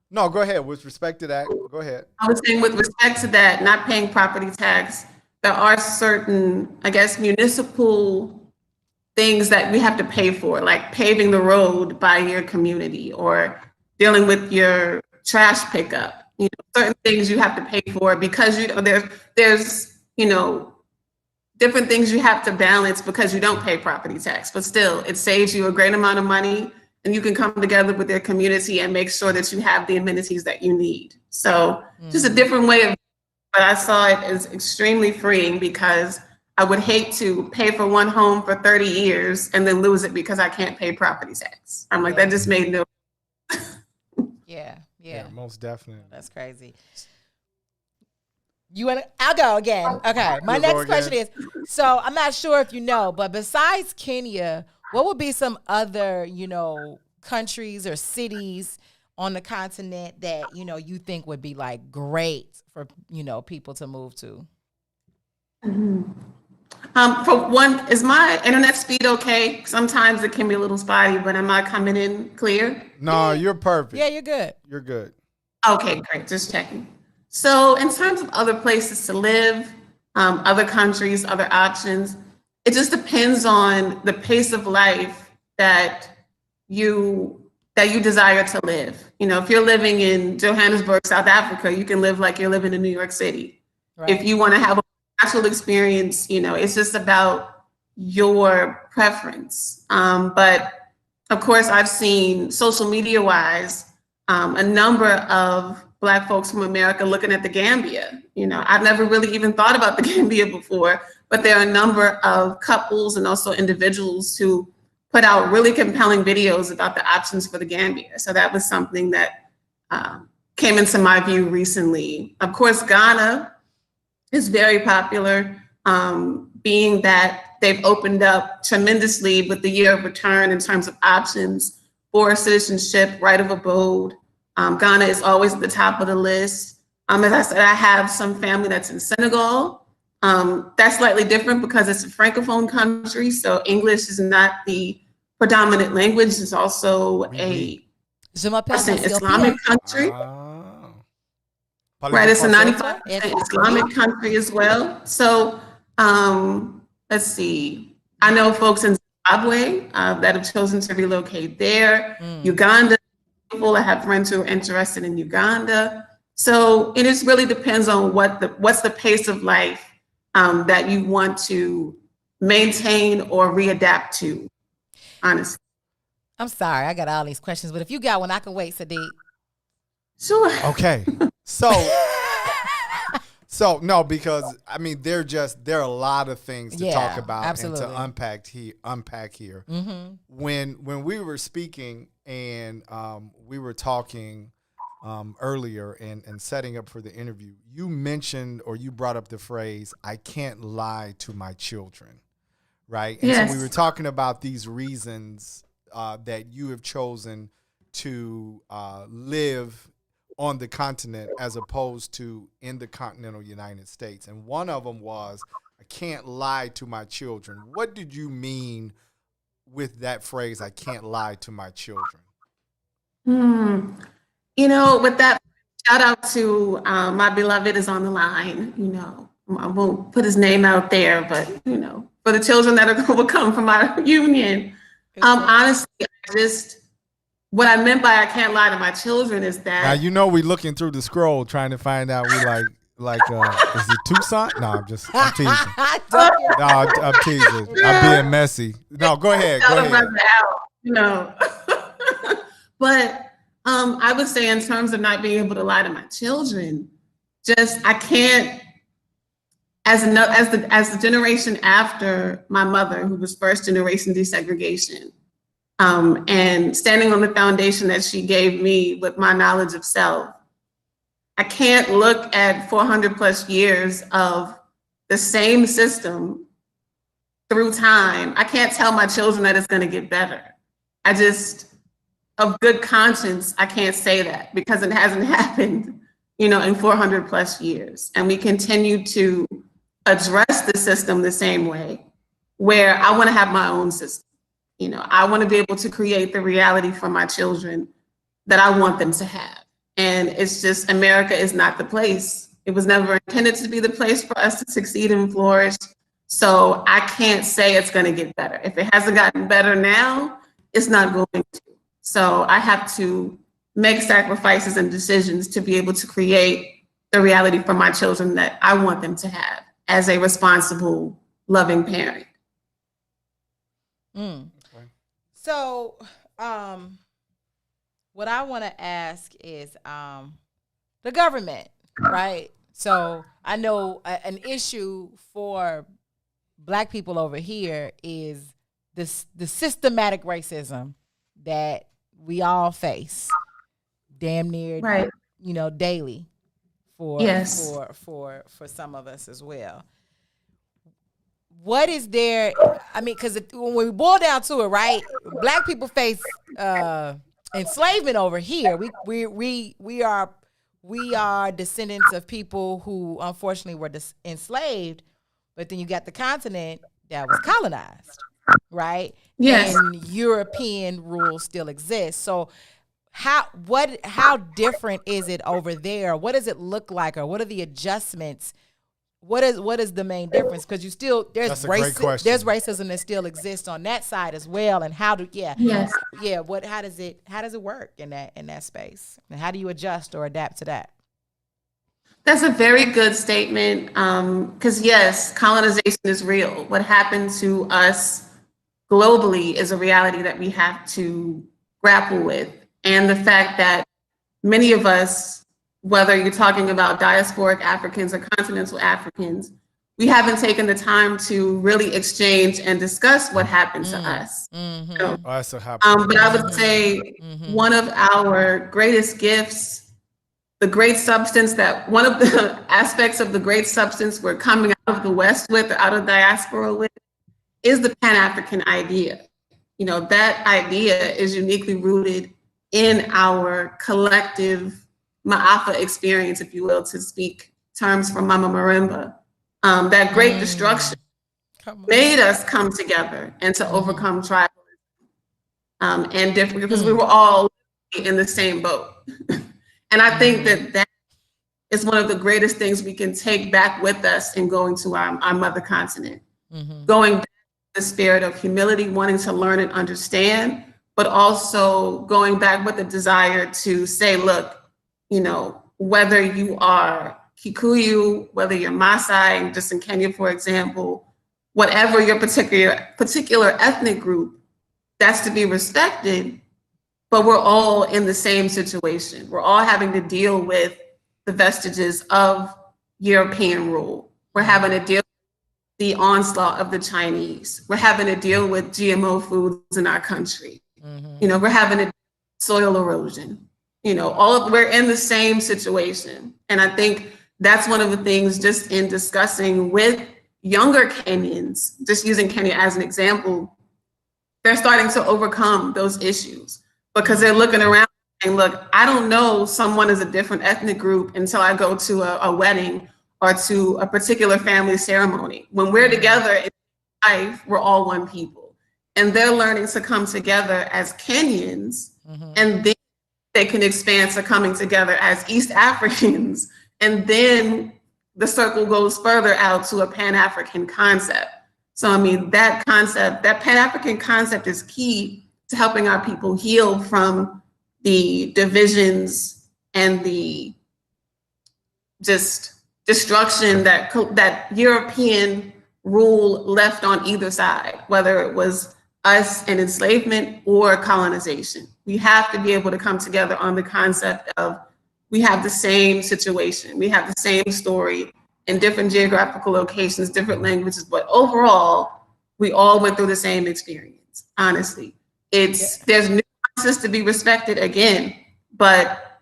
No, go ahead. With respect to that, go ahead. I was saying with respect to that, not paying property tax, there are certain, I guess, municipal things that we have to pay for, like paving the road by your community or dealing with your trash pickup. Certain things you have to pay for because there's different things you have to balance because you don't pay property tax. But still, it saves you a great amount of money, and you can come together with your community and make sure that you have the amenities that you need. So just a different way of, but I saw it as extremely freeing because I would hate to pay for one home for 30 years and then lose it because I can't pay property tax. I'm like, that just made no. Yeah, most definitely. That's crazy. I'll go again. Okay. My next question is, so I'm not sure if you know, but besides Kenya, what would be some other, countries or cities on the continent that, you think would be like great for, people to move to? For one, is my internet speed okay? Sometimes it can be a little spotty, but am I coming in clear? No, you're perfect. Yeah, you're good. You're good. Okay, great. Just checking. So in terms of other places to live, other countries, other options, it just depends on the pace of life that you desire to live. If you're living in Johannesburg, South Africa, you can live like you're living in New York City. Right. If you want to have a natural experience, it's just about your preference. But of course, I've seen social media wise, a number of Black folks from America looking at the Gambia. I've never really even thought about the Gambia before, but there are a number of couples and also individuals who put out really compelling videos about the options for the Gambia. So that was something that came into my view recently. Of course, Ghana is very popular, being that they've opened up tremendously with the year of return in terms of options for citizenship, right of abode. Ghana is always at the top of the list. As I said, I have some family that's in Senegal. That's slightly different because it's a Francophone country, so English is not the predominant language. It's also a Islamic country. Right, it's a 95% Islamic country as well. So let's see. I know folks in Zimbabwe that have chosen to relocate there. Uganda, people that have friends who are interested in Uganda. So it just really depends on what's the pace of life that you want to maintain or readapt to, honestly. I'm sorry, I got all these questions, but if you got one, I can wait, Sadeek. Sure. Okay. So no, because I mean there are a lot of things to talk about absolutely. And to unpack here. Mm-hmm. When we were speaking and we were talking earlier and setting up for the interview, you mentioned or you brought up the phrase, "I can't lie to my children," right? And yes. So we were talking about these reasons that you have chosen to live on the continent as opposed to in the continental United States. And one of them was, I can't lie to my children. What did you mean with that phrase, I can't lie to my children? You know, with that, shout out to my beloved is on the line. You know, I won't put his name out there, but, you know, for the children that will come from our union. Honestly, what I meant by I can't lie to my children is that. Now, you know, we looking through the scroll trying to find out we is it Tucson? No, I'm teasing. No, I'm teasing. I'm being messy. No, go ahead. You know, but I would say in terms of not being able to lie to my children, I can't. As the generation after my mother, who was first generation desegregation, and standing on the foundation that she gave me with my knowledge of self, I can't look at 400 plus years of the same system through time. I can't tell my children that it's going to get better. Of good conscience, I can't say that because it hasn't happened, you know, in 400 plus years. And we continue to address the system the same way, where I want to have my own system. You know, I want to be able to create the reality for my children that I want them to have. And it's just, America is not the place. It was never intended to be the place for us to succeed and flourish. So I can't say it's going to get better. If it hasn't gotten better now, it's not going to. So I have to make sacrifices and decisions to be able to create the reality for my children that I want them to have as a responsible, loving parent. So, what I want to ask is the government, right? So I know an issue for Black people over here is the systematic racism that we all face, damn near, right, you know, daily for some of us as well. What is there? I mean, because when we boil down to it, right? Black people face enslavement over here. We are descendants of people who unfortunately were enslaved, but then you got the continent that was colonized, right? Yes. And European rule still exists. So how different is it over there? What does it look like, or what are the adjustments? What is the main difference? Because there's racism that still exists on that side as well. And how does it work in that space? And how do you adjust or adapt to that? That's a very good statement. Because yes, colonization is real. What happened to us globally is a reality that we have to grapple with. And the fact that many of us, whether you're talking about diasporic Africans or continental Africans, we haven't taken the time to really exchange and discuss what happened to us. Mm-hmm. But I would say one of our greatest gifts, one of the aspects of the great substance we're coming out of the West with, or out of diaspora with, is the Pan-African idea. You know, that idea is uniquely rooted in our collective Ma'afa experience, if you will, to speak terms from Mama Marimba. That great destruction made us come together and to overcome tribalism and different, because we were all in the same boat. And I think that is one of the greatest things we can take back with us in going to our mother continent. Going back to the spirit of humility, wanting to learn and understand, but also going back with the desire to say, look, you know, whether you are Kikuyu, whether you're Maasai, just in Kenya, for example, whatever your particular ethnic group, that's to be respected, but we're all in the same situation. We're all having to deal with the vestiges of European rule. We're having to deal with the onslaught of the Chinese. We're having to deal with GMO foods in our country. You know, we're having to deal with soil erosion. You know, we're in the same situation. And I think that's one of the things, just in discussing with younger Kenyans, just using Kenya as an example, they're starting to overcome those issues because they're looking around saying, look, I don't know someone is a different ethnic group until I go to a wedding or to a particular family ceremony. When we're together in life, we're all one people. And they're learning to come together as Kenyans, and then they can expand to coming together as East Africans. And then the circle goes further out to a Pan-African concept. So, I mean, that concept, that Pan-African concept is key to helping our people heal from the divisions and the just destruction that European rule left on either side, whether it was us and enslavement or colonization. We have to be able to come together on the concept of we have the same situation, we have the same story in different geographical locations, different languages, but overall, we all went through the same experience, honestly. There's nuances to be respected again, but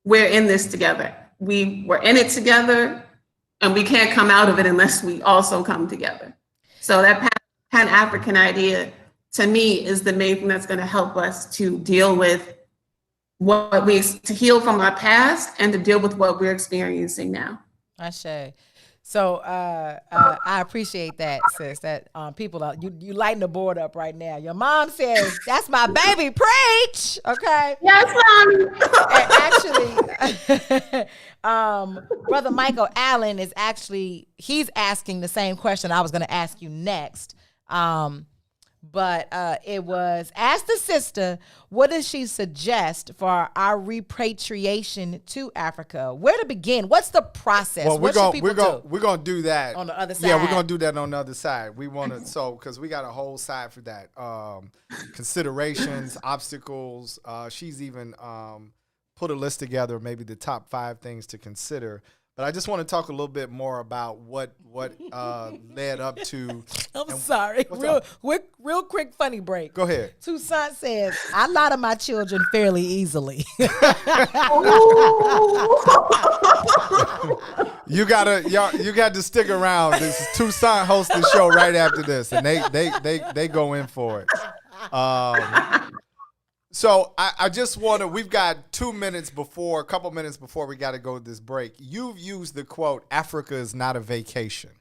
we're in this together. We were in it together, and we can't come out of it unless we also come together. So that Pan-African idea, to me, is the main thing that's going to help us to deal with to heal from our past and to deal with what we're experiencing now. Ashe. So I appreciate that, sis. That people are you lighting the board up right now. Your mom says that's my baby. Preach, okay? Yes, Mommy. Actually, Brother Michael Allen he's asking the same question I was going to ask you next. But it was, ask the sister, what does she suggest for our repatriation to Africa? Where to begin? What's the process? Well, we're gonna do that on the other side. Yeah, we're gonna do that on the other side. We want to because we got a whole side for that. Considerations, obstacles. She's even put a list together, maybe the top 5 things to consider. But I just want to talk a little bit more about what led up to. I'm sorry. Real quick funny break. Go ahead. Toussaint says, I lie to my children fairly easily. You got to stick around. This is Toussaint hosts the show right after this, and they go in for it. So I just want to, we've got a couple minutes before we got to go to this break. You've used the quote, Africa is not a vacation,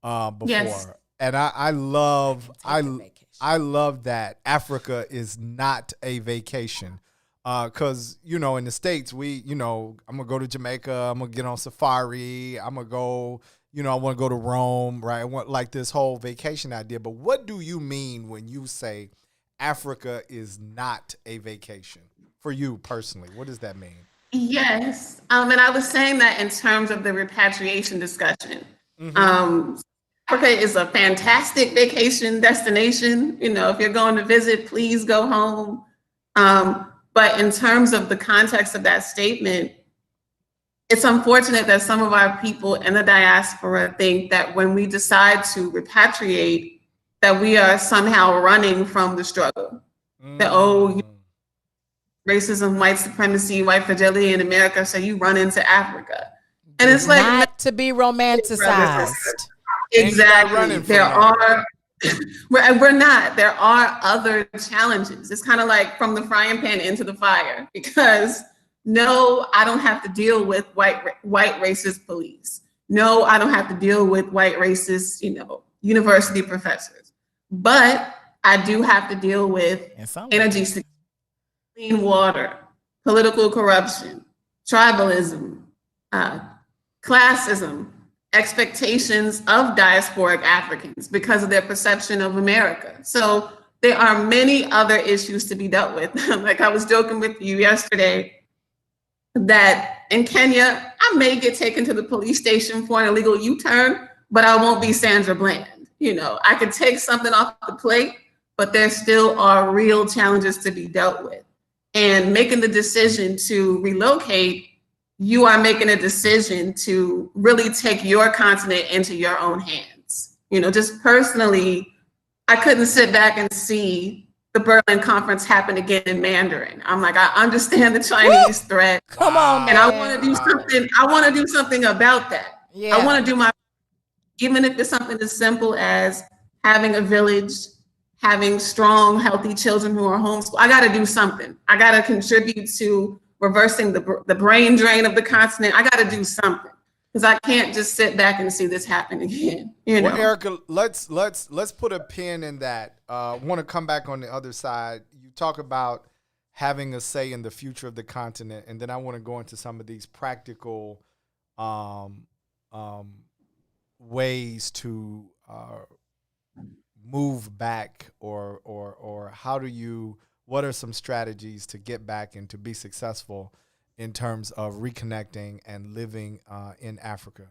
before. Yes. And I love that Africa is not a vacation. Cause in the States, I'm gonna go to Jamaica, I'm gonna get on safari, I'm gonna go, I want to go to Rome, right? I want like this whole vacation idea. But what do you mean when you say Africa is not a vacation for you personally? What does that mean? Yes. And I was saying that in terms of the repatriation discussion. Africa is a fantastic vacation destination. If you're going to visit, please go home. But in terms of the context of that statement, it's unfortunate that some of our people in the diaspora think that when we decide to repatriate, that we are somehow running from the struggle. That, racism, white supremacy, white fragility in America, so you run into Africa. And it's like not to be romanticized. Exactly. We're not. There are other challenges. It's kind of like from the frying pan into the fire, because no, I don't have to deal with white racist police. No, I don't have to deal with white racist, university professors. But I do have to deal with energy security, clean water, political corruption, tribalism, classism, expectations of diasporic Africans because of their perception of America. So there are many other issues to be dealt with. Like I was joking with you yesterday that in Kenya, I may get taken to the police station for an illegal U-turn, but I won't be Sandra Bland. I could take something off the plate, but there still are real challenges to be dealt with. And making the decision to relocate, you are making a decision to really take your continent into your own hands. Just personally, I couldn't sit back and see the Berlin Conference happen again in Mandarin. I'm like, I understand the Chinese threat. Come on, and I want to do something. I want to do something about that. Yeah. I want to do even if it's something as simple as having a village, having strong, healthy children who are homeschooled. I got to do something. I got to contribute to reversing the brain drain of the continent. I got to do something because I can't just sit back and see this happen again. You know? Well, Erica, let's put a pin in that. Want to come back on the other side. You talk about having a say in the future of the continent, and then I want to go into some of these practical ways to move back, or what are some strategies to get back and to be successful in terms of reconnecting and living in Africa.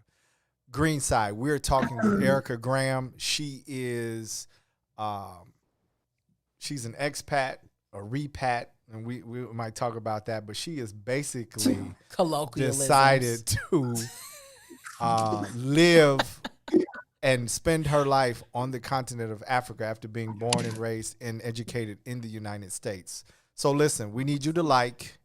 Green side, we're talking with Erica Graham. She is she's an expat, a repat, and we might talk about that, but she is basically decided to live and spend her life on the continent of Africa after being born and raised and educated in the United States. So listen, we need you to like,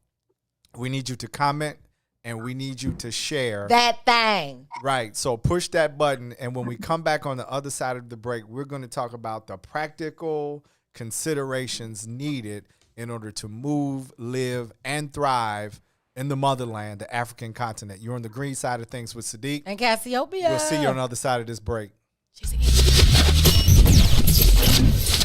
we need you to comment, and we need you to share that thing. Right. So push that button, and when we come back on the other side of the break, we're going to talk about the practical considerations needed in order to move, live, and thrive in the motherland, the African continent. You're on the green side of things with Sadeek and Cassiopeia. We'll see you on the other side of this break.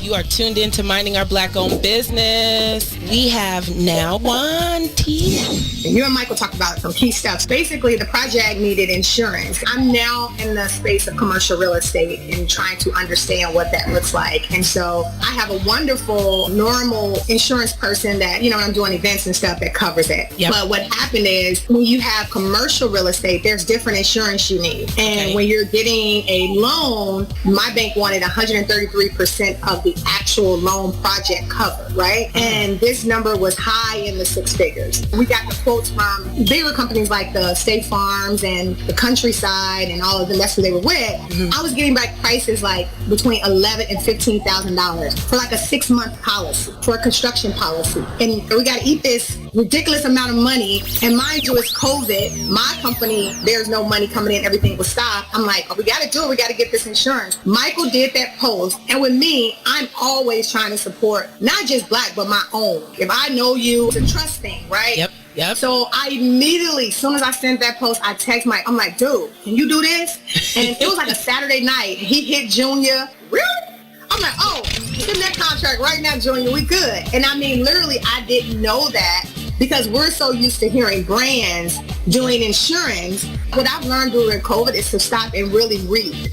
You are tuned in to Minding Our Black-Owned Business. We have now one team. You and Michael talked about some key stuff. Basically, the project needed insurance. I'm now in the space of commercial real estate and trying to understand what that looks like. And so I have a wonderful, normal insurance person that, when I'm doing events and stuff, that covers it. Yep. But what happened is when you have commercial real estate, there's different insurance you need. And when you're getting a loan, my bank wanted 133% of the actual loan project covered, right? And this number was high in the six figures. We got the quotes from bigger companies like the State Farms and the Countryside and all of them. That's who they were with. Mm-hmm. I was getting back prices like between $11,000 and $15,000 for like a 6-month policy, for a construction policy. And we got to eat this ridiculous amount of money. And mind you, it's COVID. My company, there's no money coming in. Everything was stopped. I'm like, we got to do it. We got to get this insurance. Michael did that post. And with me, I'm always trying to support not just Black, but my own. If I know you, it's a trust thing, right? Yep. So I immediately, as soon as I sent that post, I text Mike. I'm like, dude, can you do this? And it was like a Saturday night. He hit Junior. Really? I'm like, give him that contract right now, Junior. We good. And I mean, literally, I didn't know that because we're so used to hearing brands doing insurance. What I've learned during COVID is to stop and really read.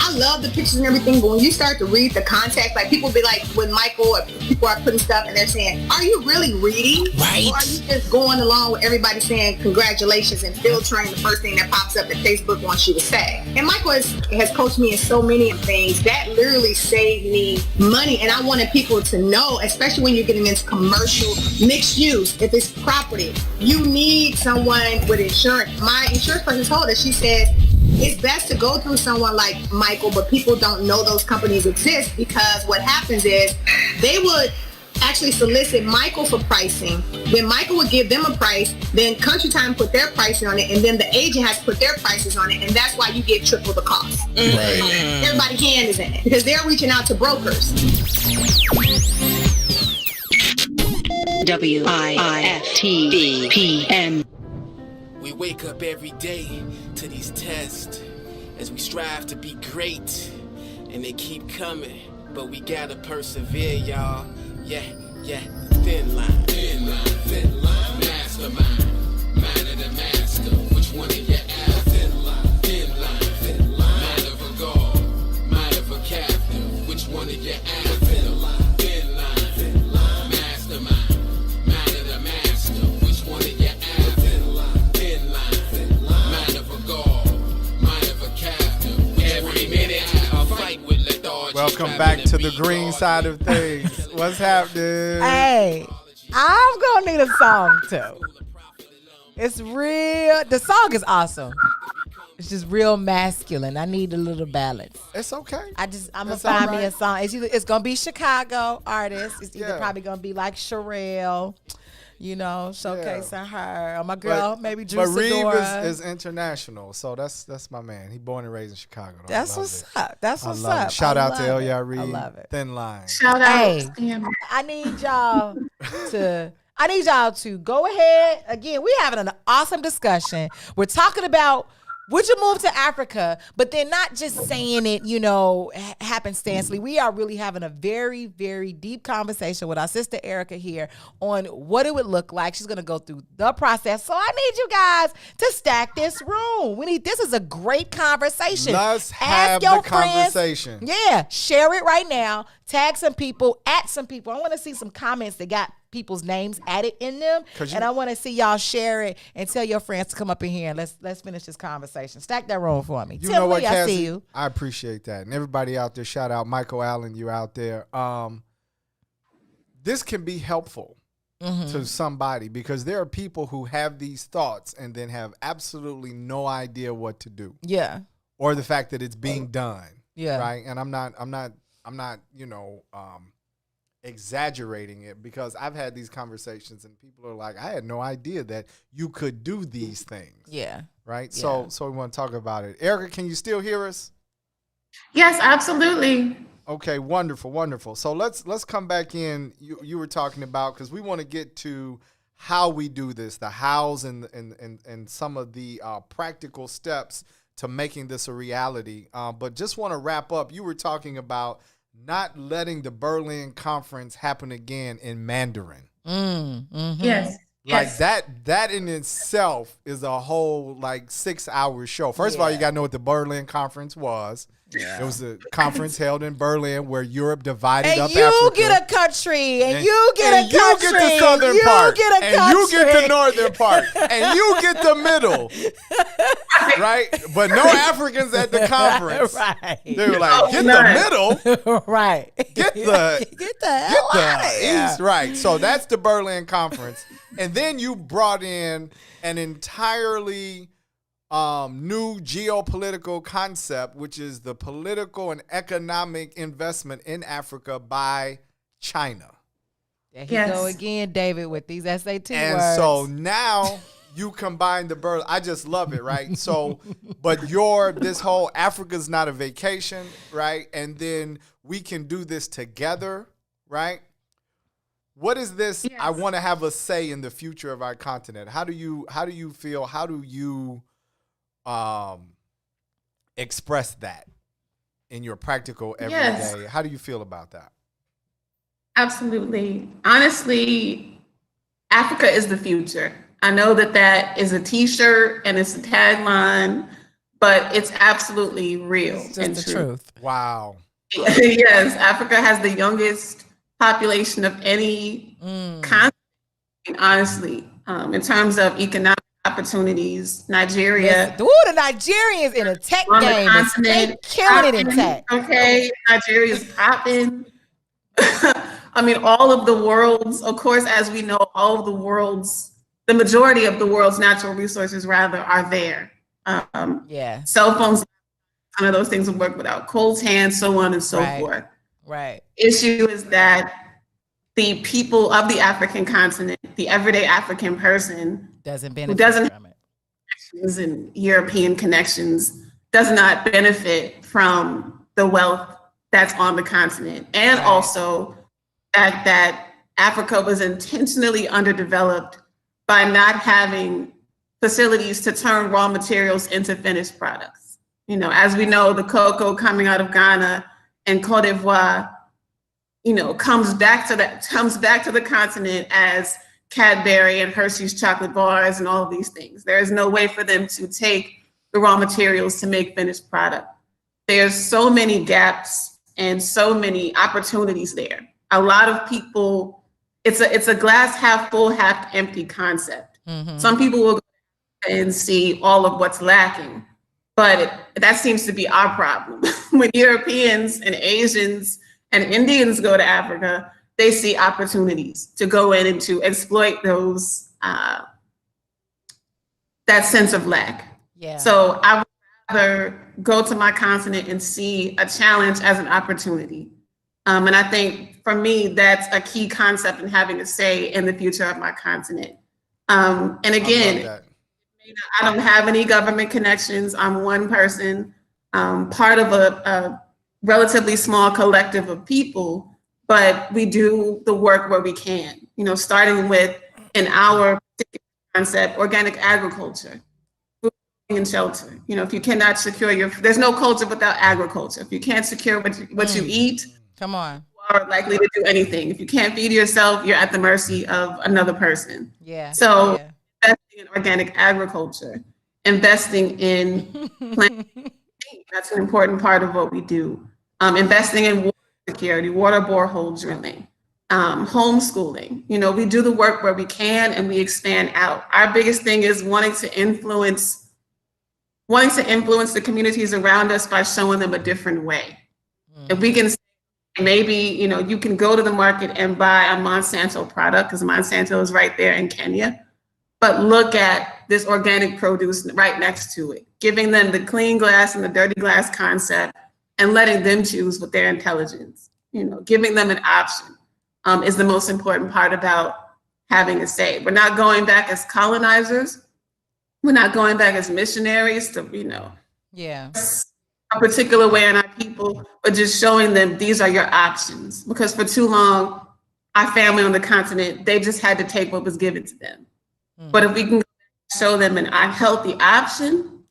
I love the pictures and everything, but when you start to read the context, like people be like, when Michael or people are putting stuff and they're saying, are you really reading? Right. Or are you just going along with everybody saying congratulations and filtering the first thing that pops up that Facebook wants you to say? And Michael has coached me in so many things that literally saved me money. And I wanted people to know, especially when you're getting into commercial mixed use, if it's property, you need someone with insurance. My insurance person told us, she said, it's best to go through someone like Michael, but people don't know those companies exist because what happens is they would actually solicit Michael for pricing. Then Michael would give them a price. Then Country Time put their pricing on it. And then the agent has to put their prices on it. And that's why you get triple the cost. Right. Everybody's hand is in it because they're reaching out to brokers. WIFTBPM. We wake up every day to these tests as we strive to be great, and they keep coming, but we gotta persevere, y'all. Yeah, thin line, mastermind, mind of the master. Which one of you after? Thin line, mind of a god, mind of a captive. Which one of you after? Thin line, mastermind, mind of the master. Which one of you after? Welcome back to the green side of things. What's happening? Hey, I'm going to need a song too. It's real. The song is awesome. It's just real masculine. I need a little balance. It's okay. I'm going to find me a song. It's going to be Chicago artist. It's either probably going to be like Sherelle. showcasing her. My girl, maybe Drew But Reeve Sidora. is international, so that's my man. He born and raised in Chicago. That's what's up. That's what's up. up. Shout out to Elia Reeve. I love it. Thin Line. Shout out. Hey, I need y'all to go ahead. Again, we're having an awesome discussion. We're talking about would you move to Africa, but then not just saying it, happenstancely. We are really having a very, very deep conversation with our sister Erica here on what it would look like. She's going to go through the process. So I need you guys to stack this room. This is a great conversation. Let's have the conversation. Yeah, share it right now. Tag some people, at some people. I want to see some comments that got people's names added in them, and I want to see y'all share it and tell your friends to come up in here and let's finish this conversation. Stack that room for me. You know what, Cassie? I see you. I appreciate that, and everybody out there. Shout out Michael Allen. You out there? This can be helpful to somebody because there are people who have these thoughts and then have absolutely no idea what to do. Yeah, or the fact that it's being done. Yeah, right. And I'm not exaggerating it because I've had these conversations and people are like, I had no idea that you could do these things. Yeah. Right. Yeah. So we want to talk about it. Erica, can you still hear us? Yes, absolutely. Okay, wonderful. So let's come back in. You were talking about, because we want to get to how we do this, the hows and some of the practical steps to making this a reality. But just want to wrap up. You were talking about not letting the Berlin Conference happen again in Mandarin. Yes. Like that in itself is a whole 6-hour show. First of all, you got to know what the Berlin Conference was. Yeah. It was a conference held in Berlin where Europe divided up Africa. And you get a country, and you get a country. You get the southern part, get a and country. you get the northern part, and you get the middle. Right? But no Africans at the conference. Right. They were like, get the middle. Right. Get the hell east. Right. So that's the Berlin Conference. And then you brought in an entirely new geopolitical concept, which is the political and economic investment in Africa by China. There you go again, David, with these SAT words. And so now you combine the Berlin. I just love it, right? So, but this whole Africa's not a vacation, right? And then we can do this together, right? What is this? Yes. I want to have a say in the future of our continent. How do you feel? How do you express that in your practical everyday? Yes. How do you feel about that? Absolutely. Honestly, Africa is the future. I know that is a t-shirt and it's a tagline, but it's absolutely real. It's just the truth. Wow. Yes, Africa has the youngest population of any continent, honestly, in terms of economic opportunities. Nigeria. The Nigerians in a tech game. They killing it in tech. Okay, Nigeria's popping. I mean, all of the world's, of course, as we know, the majority of the world's natural resources, rather, are there. Cell phones, none of those things would work without coltan, so on and so forth. Right. Issue is that the people of the African continent, the everyday African person, who doesn't have connections and European connections, does not benefit from the wealth that's on the continent. And also that Africa was intentionally underdeveloped by not having facilities to turn raw materials into finished products. As we know, the cocoa coming out of Ghana and Cote d'Ivoire, comes back to the continent as Cadbury and Hershey's chocolate bars and all of these things. There is no way for them to take the raw materials to make finished product. There's so many gaps and so many opportunities there. A lot of people, it's a glass half full, half empty concept. Mm-hmm. Some people will go and see all of what's lacking, but that seems to be our problem. When Europeans and Asians and Indians go to Africa, they see opportunities to go in and to exploit those, that sense of lack. Yeah. So I would rather go to my continent and see a challenge as an opportunity. And I think for me, that's a key concept in having a say in the future of my continent. And again, I don't have any government connections. I'm one person, part of a relatively small collective of people, but we do the work where we can, you know, starting with, in our concept, organic agriculture, food and shelter. You know, if you cannot secure there's no culture without agriculture. If you can't secure what you eat, come on, you are likely to do anything. If you can't feed yourself, you're at the mercy of another person. Yeah. So investing in organic agriculture, investing in plant, that's an important part of what we do. Investing in water security, water borehole drilling, homeschooling. You know, we do the work where we can and we expand out. Our biggest thing is wanting to influence the communities around us by showing them a different way. If we can, maybe, you know, you can go to the market and buy a Monsanto product because Monsanto is right there in Kenya, but look at this organic produce right next to it, giving them the clean glass and the dirty glass concept and letting them choose with their intelligence. You know, giving them an option is the most important part about having a say. We're not going back as colonizers. We're not going back as missionaries to, you know, a particular way on our people, but just showing them these are your options. Because for too long, our family on the continent, they just had to take what was given to them. But if we can show them a healthy option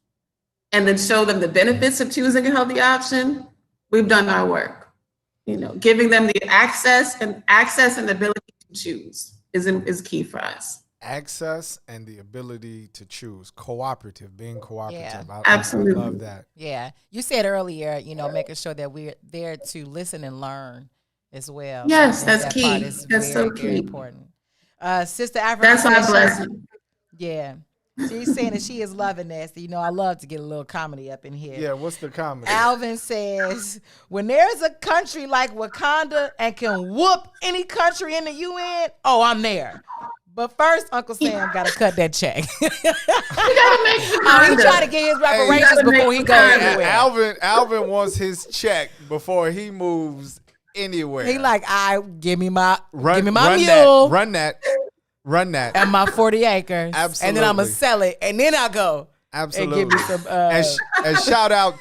and then show them the benefits of choosing a healthy option, we've done our work. You know, giving them the access and the ability to choose is key for us. Access and the ability to choose. Being cooperative. Yeah, absolutely. I love that. Yeah. You said earlier, you know, making sure that we're there to listen and learn as well. Yes, that's key. That's so key. Very important. Sister Africa. That's our blessing. Yeah. She's saying that she is loving this. You know, I love to get a little comedy up in here. Yeah, what's the comedy? Alvin says, when there's a country like Wakanda and can whoop any country in the UN, oh, I'm there. But first, Uncle Sam got to cut that check. He try to get his reparations before he goes anywhere. Alvin wants his check before he moves anywhere. He like, give me my mule. Run that. And my 40 acres. Absolutely. And then I'm going to sell it. And then I'll go. Absolutely. And give me some. And shout out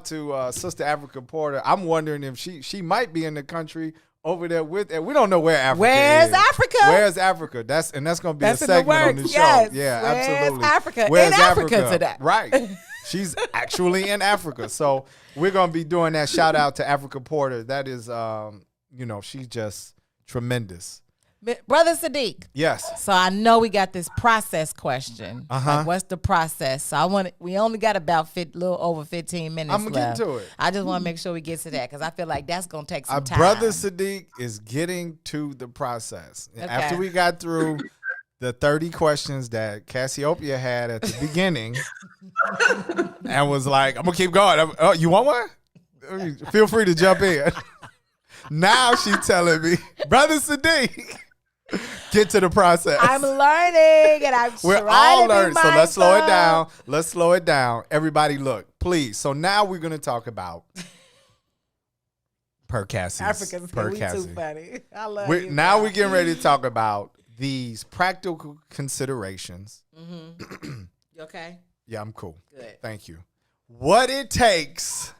to Sister Africa Porter. I'm wondering if she might be in the country over there with, and we don't know where Africa is. Where's Africa? That's going to be a segment on the show. Yes. Yeah, Where's absolutely. Africa? Where's in Africa today. Right. She's actually in Africa. So we're going to be doing that. Shout out to Africa Porter. That is, you know, she's just tremendous. Brother Sadeek. Yes. So I know we got this process question. Like, what's the process? So we only got about little over 15 minutes I'm left. going to get to it. I just want to make sure we get to that because I feel like that's going to take some time. Brother Sadeek is getting to the process. Okay. After we got through the 30 questions that Cassiopeia had at the beginning and was like, I'm going to keep going. Oh, you want one? Feel free to jump in. Now she's telling me, Brother Sadeek, get to the process. I'm learning, and we're all learning. So let's slow it down. Let's slow it down. Everybody, look, please. So now we're going to talk about per Cassie. Africans, we too funny. I love you. Now we're getting ready to talk about these practical considerations. Mm-hmm. You okay? Yeah, I'm cool. Good. Thank you. What it takes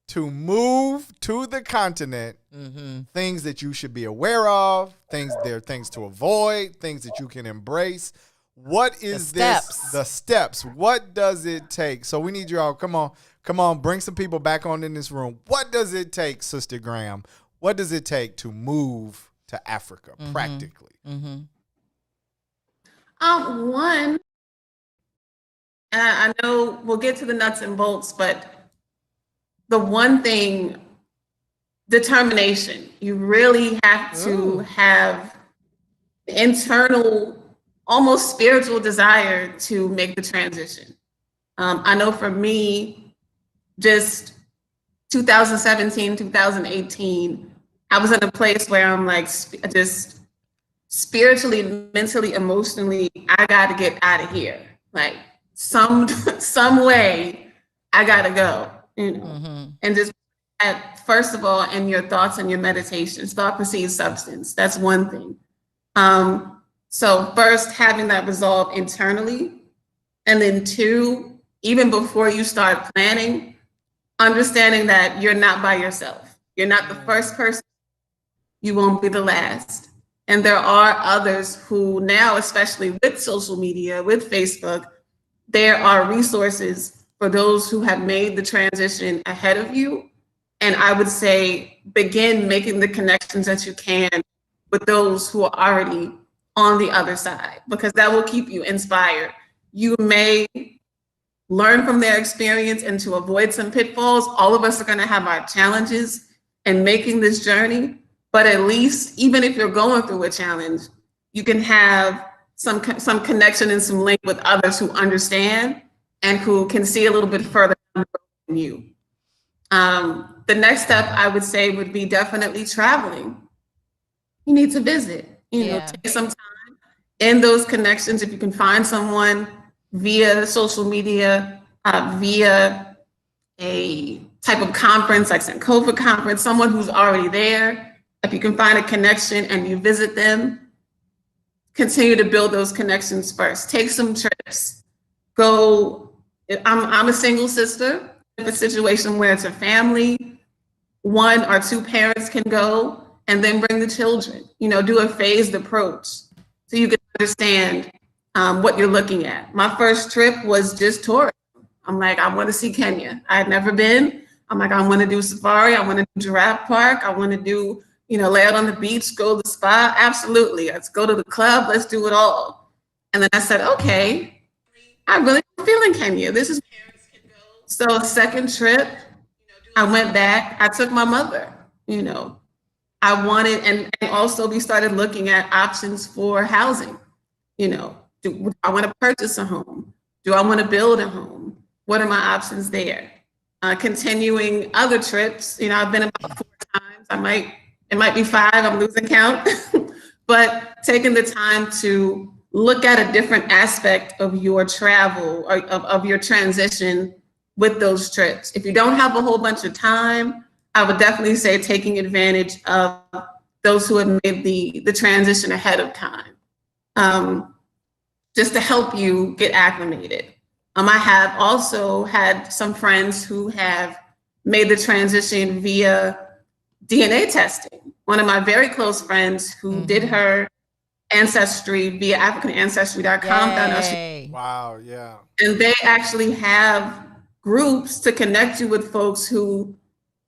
to move to the continent, things that you should be aware of, there are things to avoid, things that you can embrace. What is the steps? What does it take? So we need you all, come on, bring some people back on in this room. What does it take, Sister Graham? What does it take to move to Africa practically? One, and I know we'll get to the nuts and bolts, but the one thing, determination. You really have to have internal, almost spiritual desire to make the transition. I know for me, just 2017, 2018, I was in a place where I'm like, just spiritually, mentally, emotionally, I got to get out of here. Like some way, I got to go. You know, and just at, first of all, in your thoughts and your meditations. Thought precedes substance. That's one thing. So first, having that resolve internally. And then two, even before you start planning, understanding that you're not by yourself. You're not the first person. You won't be the last. And there are others who now, especially with social media, with Facebook, there are resources for those who have made the transition ahead of you. And I would say begin making the connections that you can with those who are already on the other side, because that will keep you inspired. You may learn from their experience and to avoid some pitfalls. All of us are going to have our challenges in making this journey, but at least even if you're going through a challenge, you can have some connection and some link with others who understand and who can see a little bit further than you. The next step I would say would be definitely traveling. You need to visit, take some time in those connections. If you can find someone via social media, via a type of conference like Sankofa conference, someone who's already there, if you can find a connection and you visit them, continue to build those connections first. Take some trips. Go, I'm a single sister. In a situation where it's a family, one or two parents can go and then bring the children, do a phased approach so you can understand what you're looking at. My first trip was just tourism. I'm like, I want to see Kenya. I had never been. I'm like, I want to do safari. I want to do giraffe park. I want to do, lay out on the beach, go to the spa. Absolutely. Let's go to the club. Let's do it all. And then I said, okay, I really feel in Kenya. This is so second trip. I went back. I took my mother. I wanted, and also we started looking at options for housing. Do I want to purchase a home? Do I want to build a home? What are my options there? Continuing other trips. I've been about 4 times. It might be 5. I'm losing count. But taking the time to look at a different aspect of your travel or of your transition with those trips. If you don't have a whole bunch of time, I would definitely say taking advantage of those who have made the transition ahead of time, just to help you get acclimated. I have also had some friends who have made the transition via DNA testing. One of my very close friends who did her ancestry via AfricanAncestry.com. Wow, yeah. And they actually have groups to connect you with folks who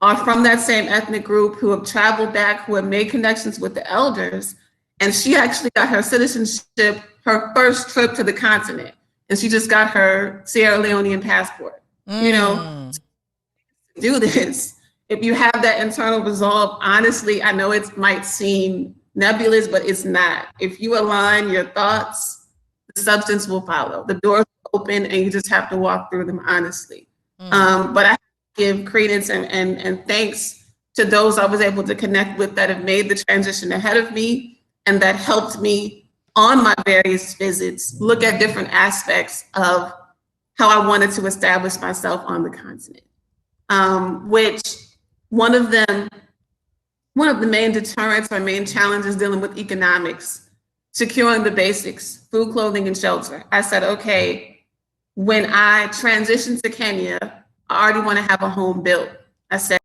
are from that same ethnic group, who have traveled back, who have made connections with the elders. And she actually got her citizenship, her first trip to the continent. And she just got her Sierra Leonean passport. Do this. If you have that internal resolve, honestly, I know it might seem nebulous, but it's not. If you align your thoughts, the substance will follow. The doors will open and you just have to walk through them honestly. But I give credence and thanks to those I was able to connect with that have made the transition ahead of me and that helped me on my various visits look at different aspects of how I wanted to establish myself on the continent. Which one of the main deterrents or main challenges dealing with economics, securing the basics, food, clothing, and shelter. I said, okay, when I transition to Kenya, I already want to have a home built. I said,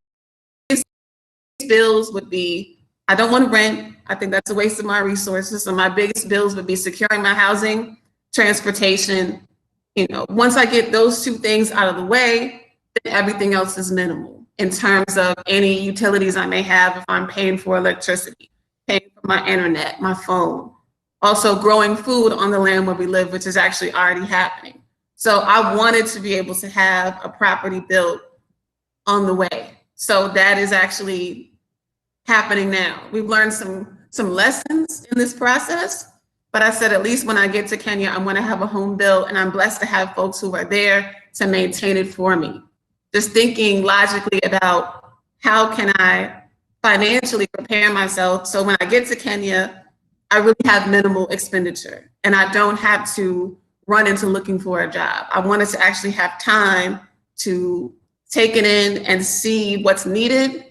bills would be, I don't want to rent. I think that's a waste of my resources. So my biggest bills would be securing my housing, transportation. Once I get those 2 things out of the way, then everything else is minimal in terms of any utilities I may have if I'm paying for electricity, paying for my internet, my phone. Also growing food on the land where we live, which is actually already happening. So I wanted to be able to have a property built on the way. So that is actually happening now. We've learned some lessons in this process, but I said, at least when I get to Kenya, I want to have a home built, and I'm blessed to have folks who are there to maintain it for me. Just thinking logically about how can I financially prepare myself so when I get to Kenya, I really have minimal expenditure and I don't have to run into looking for a job. I wanted to actually have time to take it in and see what's needed,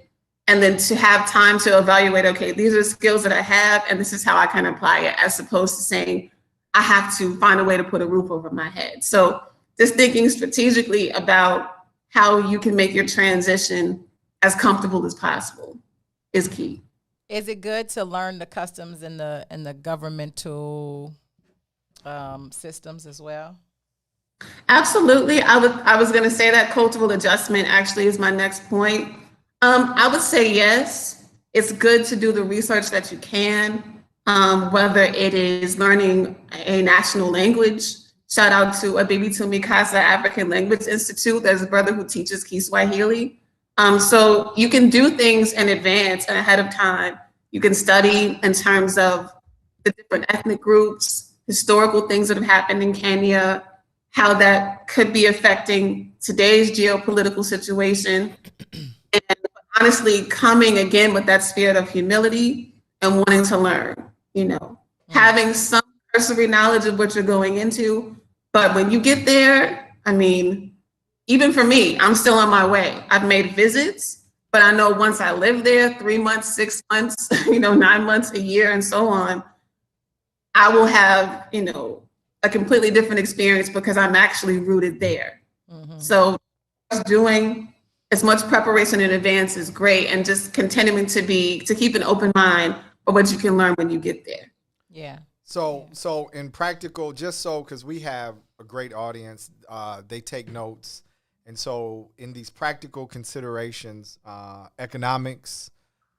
and then to have time to evaluate, okay, these are skills that I have, and this is how I can apply it, as opposed to saying, I have to find a way to put a roof over my head. So just thinking strategically about how you can make your transition as comfortable as possible is key. Is it good to learn the customs in the governmental systems as well? Absolutely. I was going to say that cultural adjustment actually is my next point. I would say yes. It's good to do the research that you can, whether it is learning a national language. Shout out to Abibi Mi Casa African Language Institute. There's a brother who teaches Kiswahili. So you can do things in advance and ahead of time. You can study in terms of the different ethnic groups, historical things that have happened in Kenya, how that could be affecting today's geopolitical situation. And honestly, coming again with that spirit of humility and wanting to learn, having some cursory knowledge of what you're going into. But when you get there, I mean, even for me, I'm still on my way. I've made visits, but I know once I live there, 3 months, 6 months, 9 months, a year, and so on, I will have, a completely different experience because I'm actually rooted there. Mm-hmm. So doing as much preparation in advance is great, and just continuing to keep an open mind for what you can learn when you get there. Yeah. So in practical, because we have a great audience, they take notes. And so in these practical considerations, economics,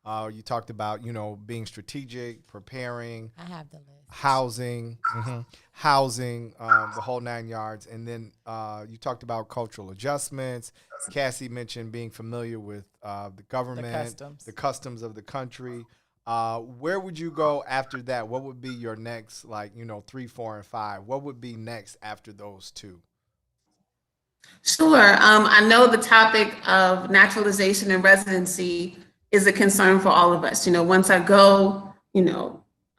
you talked about, being strategic, preparing. I have the list. Housing, the whole 9 yards. And then you talked about cultural adjustments. Cassie mentioned being familiar with the government, the customs of the country. Where would you go after that? What would be your next, 3, 4, and 5? What would be next after those two? Sure. I know the topic of naturalization and residency is a concern for all of us. Once I go,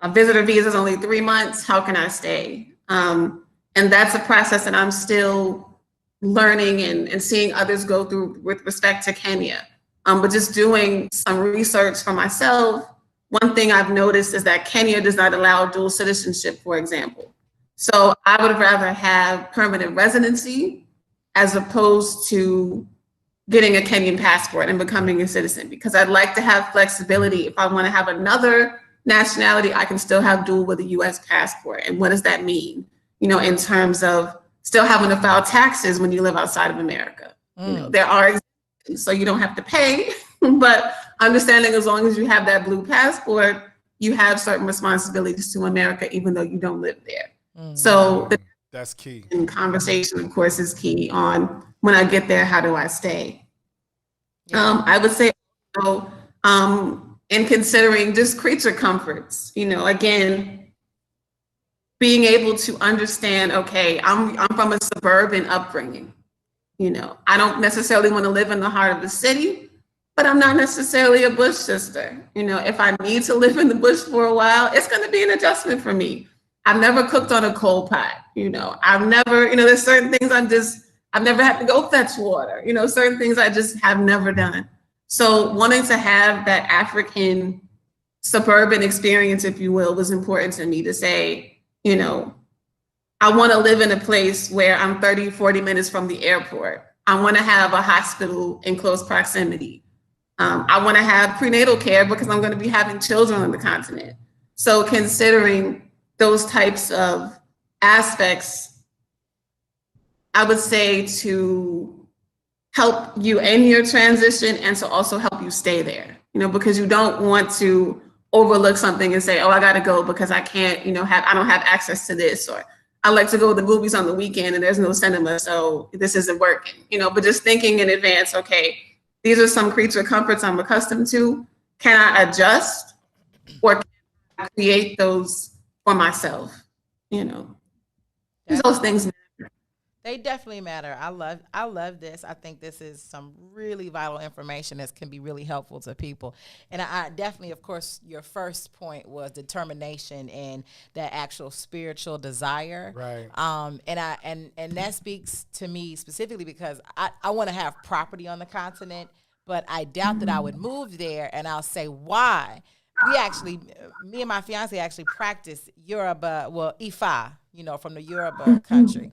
a visitor visa is only 3 months. How can I stay? And that's a process that I'm still learning and seeing others go through with respect to Kenya. But just doing some research for myself, one thing I've noticed is that Kenya does not allow dual citizenship, for example. So I would rather have permanent residency as opposed to getting a Kenyan passport and becoming a citizen, because I'd like to have flexibility. If I want to have another nationality, I can still have dual with a US passport. And what does that mean? In terms of still having to file taxes when you live outside of America. There are exemptions, so you don't have to pay, but understanding as long as you have that blue passport, you have certain responsibilities to America, even though you don't live there. So that's key. And conversation, of course, is key on when I get there, how do I stay? Yeah. I would say, in considering just creature comforts, again, being able to understand, okay, I'm from a suburban upbringing. I don't necessarily want to live in the heart of the city, but I'm not necessarily a bush sister. If I need to live in the bush for a while, it's going to be an adjustment for me. I've never cooked on a coal pot. I've never, there's certain things I've never had to go fetch water. Certain things I just have never done. So wanting to have that African suburban experience, if you will, was important to me to say, I want to live in a place where I'm 30, 40 minutes from the airport. I want to have a hospital in close proximity. I want to have prenatal care because I'm going to be having children on the continent. So considering those types of aspects, I would say to help you in your transition and to also help you stay there, because you don't want to overlook something and say, oh, I got to go because I can't, I don't have access to this, or I like to go to the movies on the weekend and there's no cinema, so this isn't working, but just thinking in advance, okay, these are some creature comforts I'm accustomed to. Can I adjust, or can I create those for myself? Those things matter. They definitely matter. I love this. I think this is some really vital information that can be really helpful to people. And I definitely, of course, your first point was determination and that actual spiritual desire. Right. And that speaks to me specifically because I want to have property on the continent, but I doubt that I would move there. And I'll say why. Me and my fiance actually practice Yoruba, well, Ifa, from the Yoruba country.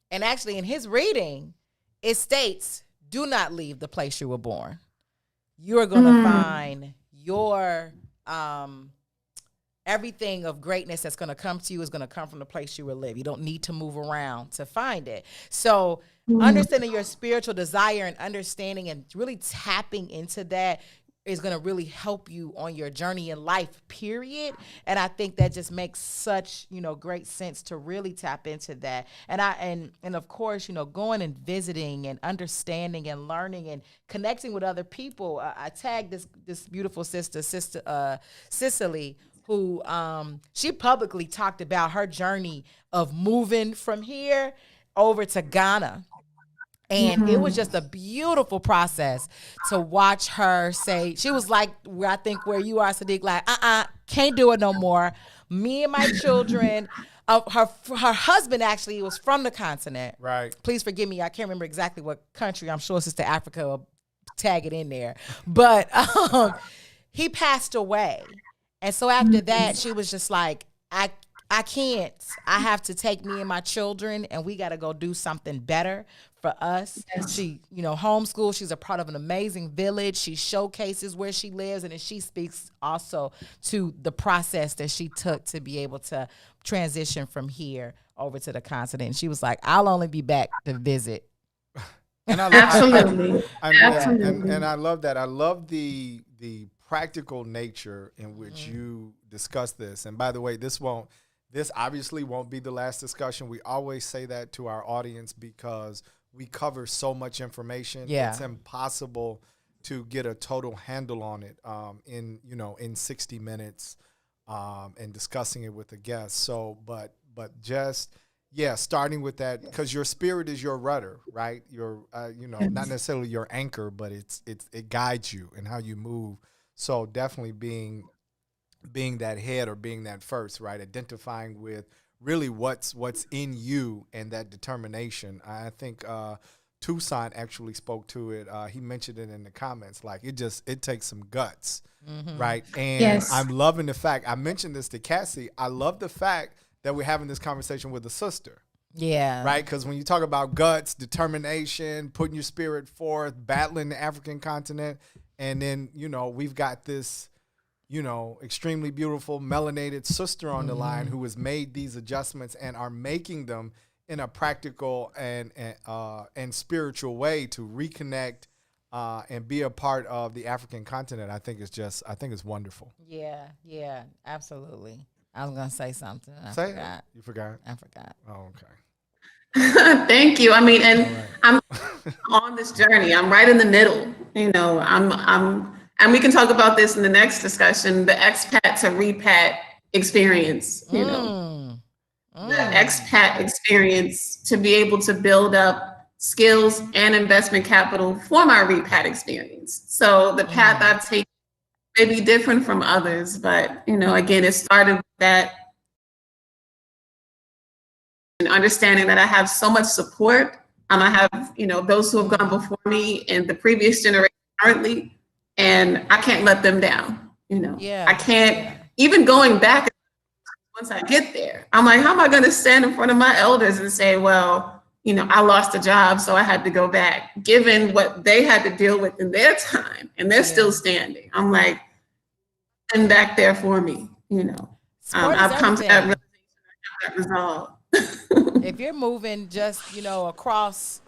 And actually, in his reading, it states, do not leave the place you were born. You are going to find your everything of greatness that's going to come to you is going to come from the place you will live. You don't need to move around to find it. So understanding your spiritual desire and understanding and really tapping into that is going to really help you on your journey in life, period. And I think that just makes such, great sense to really tap into that. And of course, going and visiting and understanding and learning and connecting with other people. I tagged this beautiful sister Cicely, who she publicly talked about her journey of moving from here over to Ghana. And it was just a beautiful process to watch her say, she was like, I think where you are, Sadeek, like, can't do it no more. Me and my children, her husband actually was from the continent. Right. Please forgive me. I can't remember exactly what country. I'm sure Sister Africa will tag it in there. But he passed away. And so after that, she was just like, I can't. I have to take me and my children, and we got to go do something better for us. Yes. She, homeschool. She's a part of an amazing village. She showcases where she lives, and then she speaks also to the process that she took to be able to transition from here over to the continent. And she was like, I'll only be back to visit. And I Absolutely. And I love that. I love the practical nature in which you discuss this. And by the way, this obviously won't be the last discussion. We always say that to our audience because we cover so much information. Yeah. It's impossible to get a total handle on it in 60 minutes and discussing it with a guest. So, but just, starting with that, because your spirit is your rudder, right? Your, not necessarily your anchor, but it guides you in how you move. So definitely being that head or being that first, right? Identifying with really what's in you and that determination. I think Tucson actually spoke to it. He mentioned it in the comments. Like it takes some guts, right? And I'm loving the fact, I mentioned this to Cassie, I love the fact that we're having this conversation with a sister. Yeah. Right? Because when you talk about guts, determination, putting your spirit forth, battling the African continent, and then, we've got this, extremely beautiful melanated sister on the line who has made these adjustments and are making them in a practical and spiritual way to reconnect and be a part of the African continent. I think it's wonderful. Yeah, absolutely. I was going to say something. I Say forgot. You forgot? I forgot. Oh, okay. Thank you. I mean, and I'm on this journey. I'm right in the middle. And we can talk about this in the next discussion, the expat to repat experience, the expat experience to be able to build up skills and investment capital for my repat experience. So the path I've taken may be different from others, but, again, it started with that and understanding that I have so much support. I have, those who have gone before me and the previous generation currently, and I can't let them down. I can't, even going back once I get there, I'm like, how am I going to stand in front of my elders and say, well, I lost a job, so I had to go back, given what they had to deal with in their time, and they're still standing. I'm like, and back there for me, I've come to that realization, that resolve. If you're moving just, across,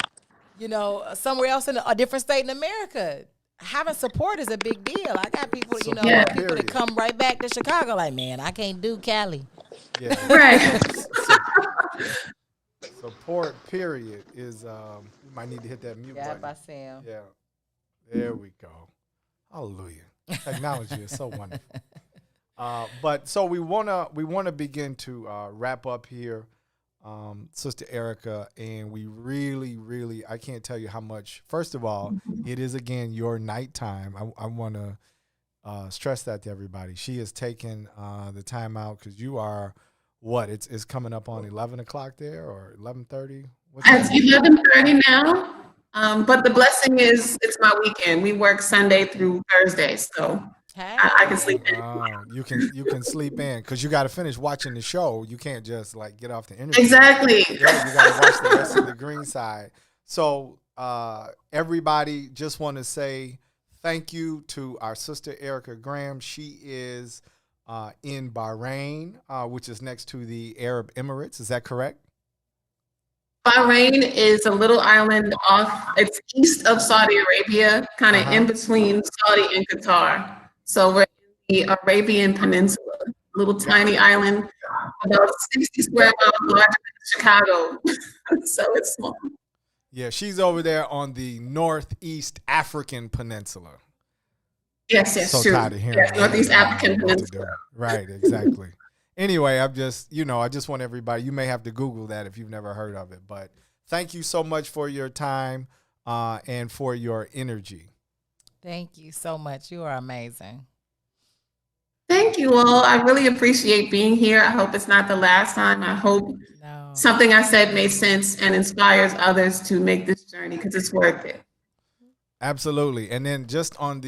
somewhere else in a different state in America, having support is a big deal. I got people, people that come right back to Chicago like, man, I can't do Cali. Yeah. Right. Support, period, is, you might need to hit that mute button. By Sam. Yeah. There we go. Hallelujah. Technology is so wonderful. But so we wanna begin to wrap up here. Sister Erica, and we really, I can't tell you how much. First of all, it is again your nighttime. I want to stress that to everybody. She has taken the time out because you are what? It's coming up on 11 o'clock there or 11:30. It's 11:30 now. But the blessing is it's my weekend. We work Sunday through Thursday, so I can sleep in. You can sleep in because you got to finish watching the show. You can't just like get off the interview. Exactly. Yeah, you got to watch the rest of the green side. So everybody, just want to say thank you to our sister Erica Graham. She is in Bahrain, which is next to the Arab Emirates. Is that correct? Bahrain is a little island off. It's east of Saudi Arabia, kind of in between Saudi and Qatar. So we're in the Arabian Peninsula, little tiny island, about 60 square miles larger than Chicago. So it's small. Yeah, she's over there on the Northeast African Peninsula. Yes, so true. Tired of hearing yes, Northeast African Peninsula. Right, exactly. Anyway, I just want everybody, you may have to Google that if you've never heard of it, but thank you so much for your time and for your energy. Thank you so much. You are amazing. Thank you all. I really appreciate being here. I hope it's not the last time. I hope something I said made sense and inspires others to make this journey because it's worth it. Absolutely. And then just on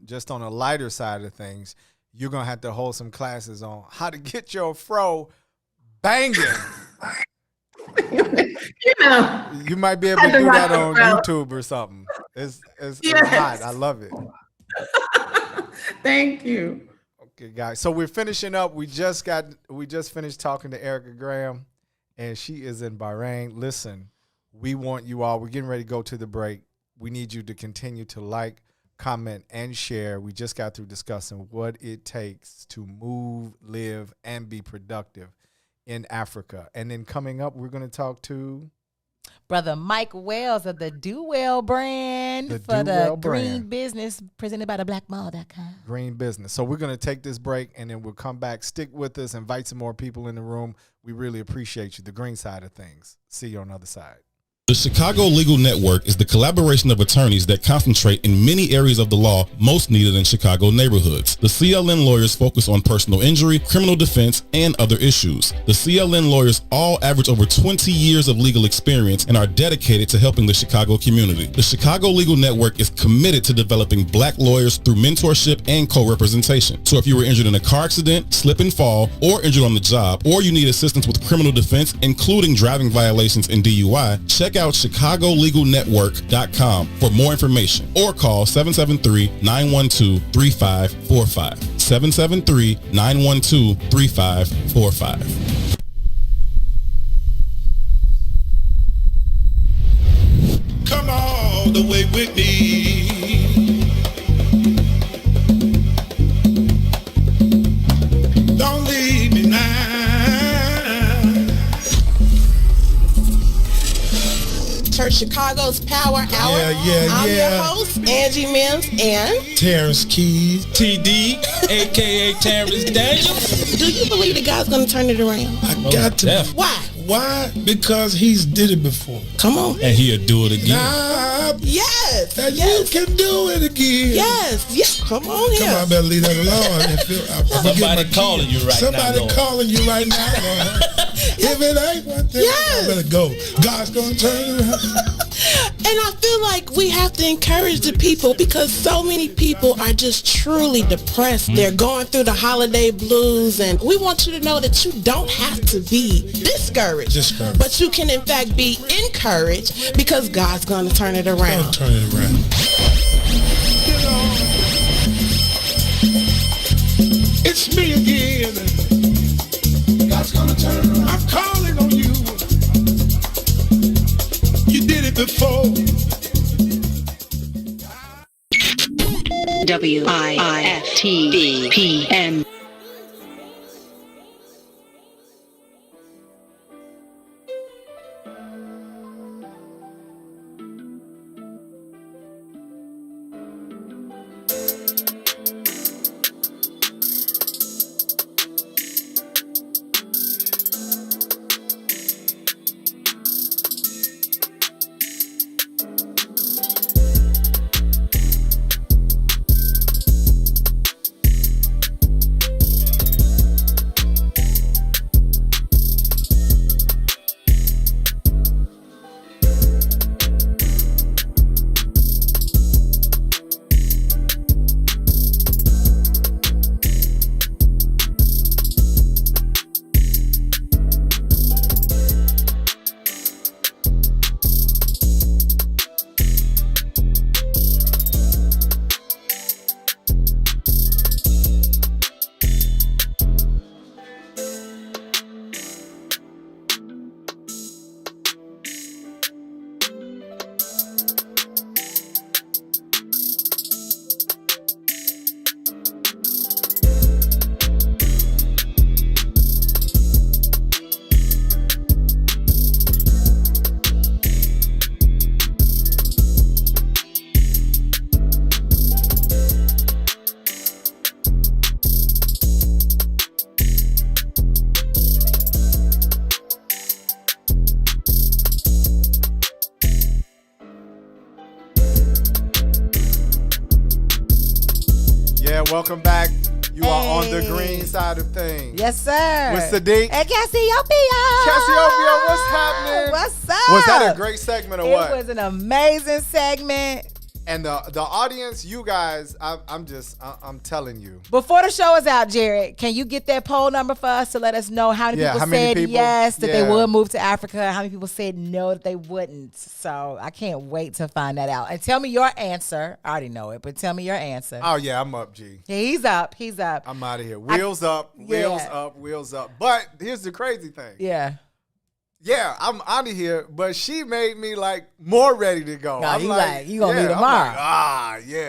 just on a lighter side of things, you're going to have to hold some classes on how to get your fro banging. You might be able to do that on YouTube or something. It's hot. I love it. Thank you. Okay, guys. So we're finishing up. We just finished talking to Erica Graham, and she is in Bahrain. Listen, we want you all. We're getting ready to go to the break. We need you to continue to like, comment, and share. We just got through discussing what it takes to move, live, and be productive in Africa. And then coming up, we're going to talk to Brother Mike Wells of the Do Well brand Green Business, presented by theblackmall.com. Green Business. So we're going to take this break, and then we'll come back. Stick with us. Invite some more people in the room. We really appreciate you. The green side of things. See you on the other side. The Chicago Legal Network is the collaboration of attorneys that concentrate in many areas of the law most needed in Chicago neighborhoods. The CLN lawyers focus on personal injury, criminal defense, and other issues. The CLN lawyers all average over 20 years of legal experience and are dedicated to helping the Chicago community. The Chicago Legal Network is committed to developing black lawyers through mentorship and co-representation. So if you were injured in a car accident, slip and fall, or injured on the job, or you need assistance with criminal defense, including driving violations and DUI, check out ChicagoLegalNetwork.com for more information or call 773-912-3545. 773-912-3545. Come all the way with me. Don't leave me now. Church Chicago's Power Hour. I'm your host, Angie Mims, and Terrence Keys, TD, a.k.a. Terrence Daniels. Do you believe that God's going to turn it around? I got to. Why? Why? Because he's did it before. Come on. And he'll do it again. Yes. And you can do it again. Yes. Come on here. Come on, I better leave that alone. Somebody calling you right now. Somebody calling you right now. If it ain't one thing, I better go. God's going to turn it around. And I feel like we have to encourage the people because so many people are just truly depressed. They're going through the holiday blues, and we want you to know that you don't have to be discouraged. But you can in fact be encouraged because God's going to turn it around. Turn it around. You know, it's me again. God's going to turn it around. I'm calling on you. You did it before. WIFTBPM. Welcome back. You are on the green side of things. Yes, sir. With Sadeek. And Cassiopeia. Cassiopeia, what's happening? What's up? Was that a great segment or what? It was an amazing segment. And the audience, you guys, I'm telling you. Before the show is out, Jared, can you get that poll number for us to let us know how many people said yes, that they would move to Africa, how many people said no, that they wouldn't. So I can't wait to find that out. And tell me your answer. I already know it, but tell me your answer. Oh, yeah, I'm up, G. Yeah, he's up. He's up. I'm out of here. Wheels up. But here's the crazy thing. Yeah. Yeah, I'm out of here, but she made me like more ready to go. No, I'm you gonna leave tomorrow. That's you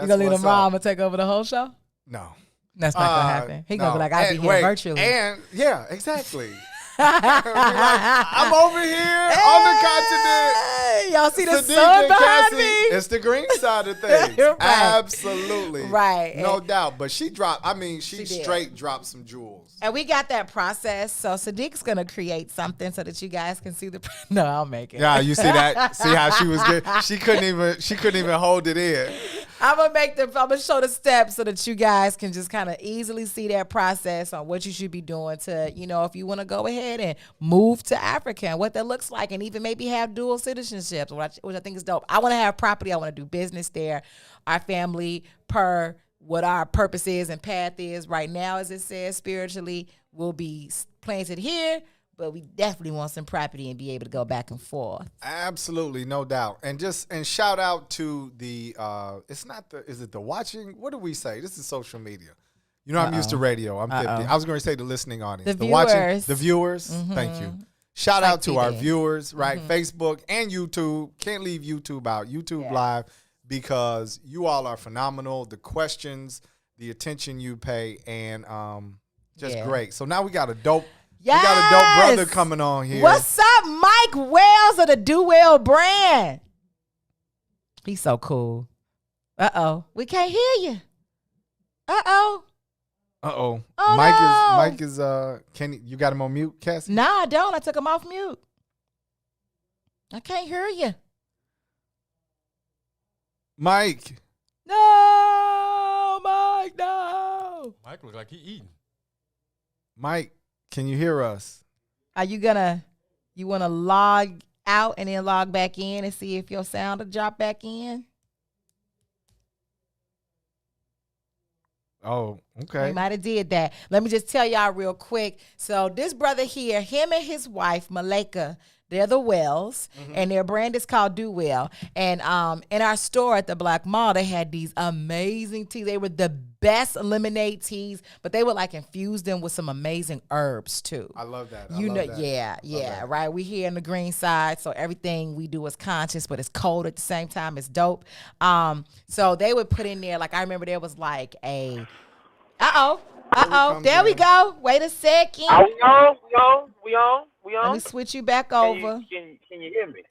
gonna leave what's tomorrow? up. I'm gonna take over the whole show? No. That's not gonna happen. He gonna be like, I'll be here virtually. And yeah, exactly. I'm over here on the continent. Y'all see the Sadeek sun and behind Cassie, me? It's the green side of things. Right. Absolutely. Right. No doubt. But she She straight dropped some jewels. And we got that process. So Sadeek's gonna create something so that you guys can see the. No, I'll make it. Yeah, you see that? See how she was good? She couldn't even hold it in. I'm gonna show the steps so that you guys can just kind of easily see that process on what you should be doing to, if you want to go ahead and move to Africa and what that looks like, and even maybe have dual citizenships, which I think is dope. I want to have property. I want to do business there. Our family, per what our purpose is and path is right now, as it says spiritually, will be planted here. But we definitely want some property and be able to go back and forth. Absolutely, no doubt. And shout out to the is it the watching? What do we say? This is social media. I'm used to radio. I'm 50. I was going to say the listening audience. The watching, viewers. the viewers. Mm-hmm. Thank you. Shout out to TV. our viewers, right? Mm-hmm. Facebook and YouTube. Can't leave YouTube out. YouTube Live, because you all are phenomenal. The questions, the attention you pay, and just great. So now we got a dope. Yes! We got a dope brother coming on here. What's up, Mike Wells of the Do Well brand? He's so cool. We can't hear you. Oh, no. Mike is you got him on mute, Cassie? No, I don't. I took him off mute. I can't hear you. Mike. No, Mike, no. Mike look like he eating. Mike, can you hear us? Are you want to log out and then log back in and see if your sound will drop back in? Oh, okay. We might have did that. Let me just tell y'all real quick. So this brother here, him and his wife, Malika, they're the Wells, and their brand is called Do Well. And in our store at the Black Mall, they had these amazing teas. They were the best lemonade teas, but they would like infuse them with some amazing herbs too. I love that. Yeah, right. We here in the green side, so everything we do is conscious, but it's cold at the same time. It's dope. So they would put in there, like I remember there was like a, there we go. Wait a second. We on. Let me switch you back over. Can you hear me?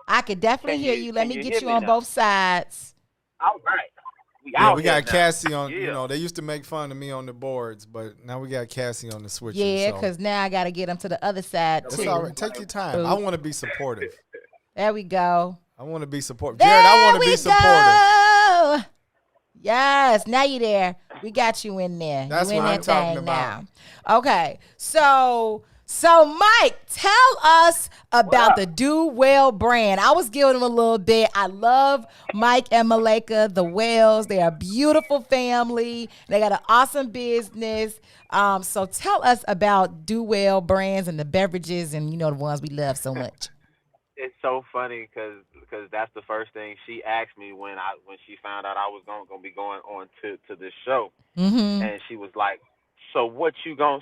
I could definitely hear you. Let me get you on both sides. All right. We got Cassie on. Yeah. They used to make fun of me on the boards, but now we got Cassie on the switcher. Yeah, because now I got to get them to the other side too. It's all right. Take your time. I want to be supportive. There we go. I want to be supportive. Jared, I want to be supportive. Yes, now you there. We got you in there. That's you in what I'm that talking thing about. Now. Okay, so Mike, tell us about the Do Well brand. I was giving them a little bit. I love Mike and Malika, the Wells. They are a beautiful family. They got an awesome business. So tell us about Do Well brands and the beverages and the ones we love so much. It's so funny because that's the first thing she asked me when she found out I was gonna be going on to this show, and she was like, "So what you gonna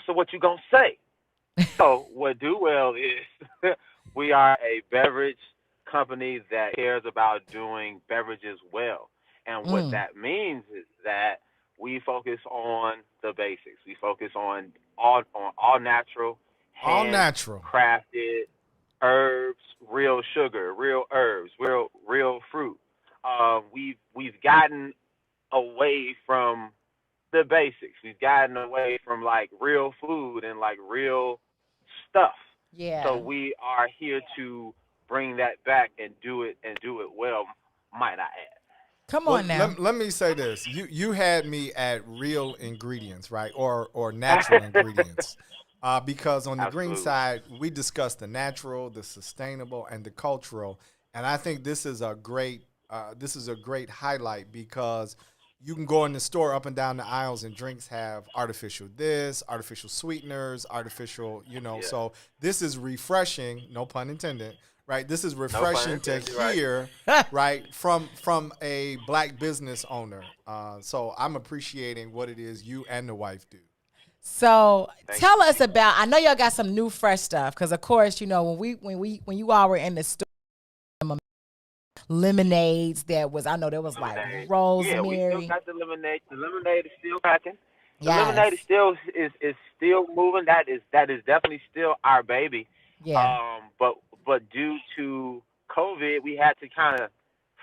say?" So what Do Well is, we are a beverage company that cares about doing beverages well, and what that means is that we focus on the basics. We focus on all natural, crafted herbs, real sugar, real herbs, real fruit. We've gotten away from the basics. We've gotten away from like real food and like real stuff. Yeah. So we are here to bring that back and do it well, might I add. Come on now. Let me say this. You had me at real ingredients, right? Or natural ingredients. Because on the green side, we discussed the natural, the sustainable, and the cultural. And I think this is a great highlight because you can go in the store up and down the aisles and drinks have artificial this, artificial sweeteners, artificial, so this is refreshing, no pun intended, right? This is refreshing to hear, right, from a black business owner. So I'm appreciating what it is you and the wife do. So tell us about. I know y'all got some new fresh stuff because, of course, when you all were in the store, lemonades. There was like rosemary. Yeah, we still got the lemonade. The lemonade is still cracking. The lemonade is still moving. That is definitely still our baby. Yeah. But due to COVID, we had to kind of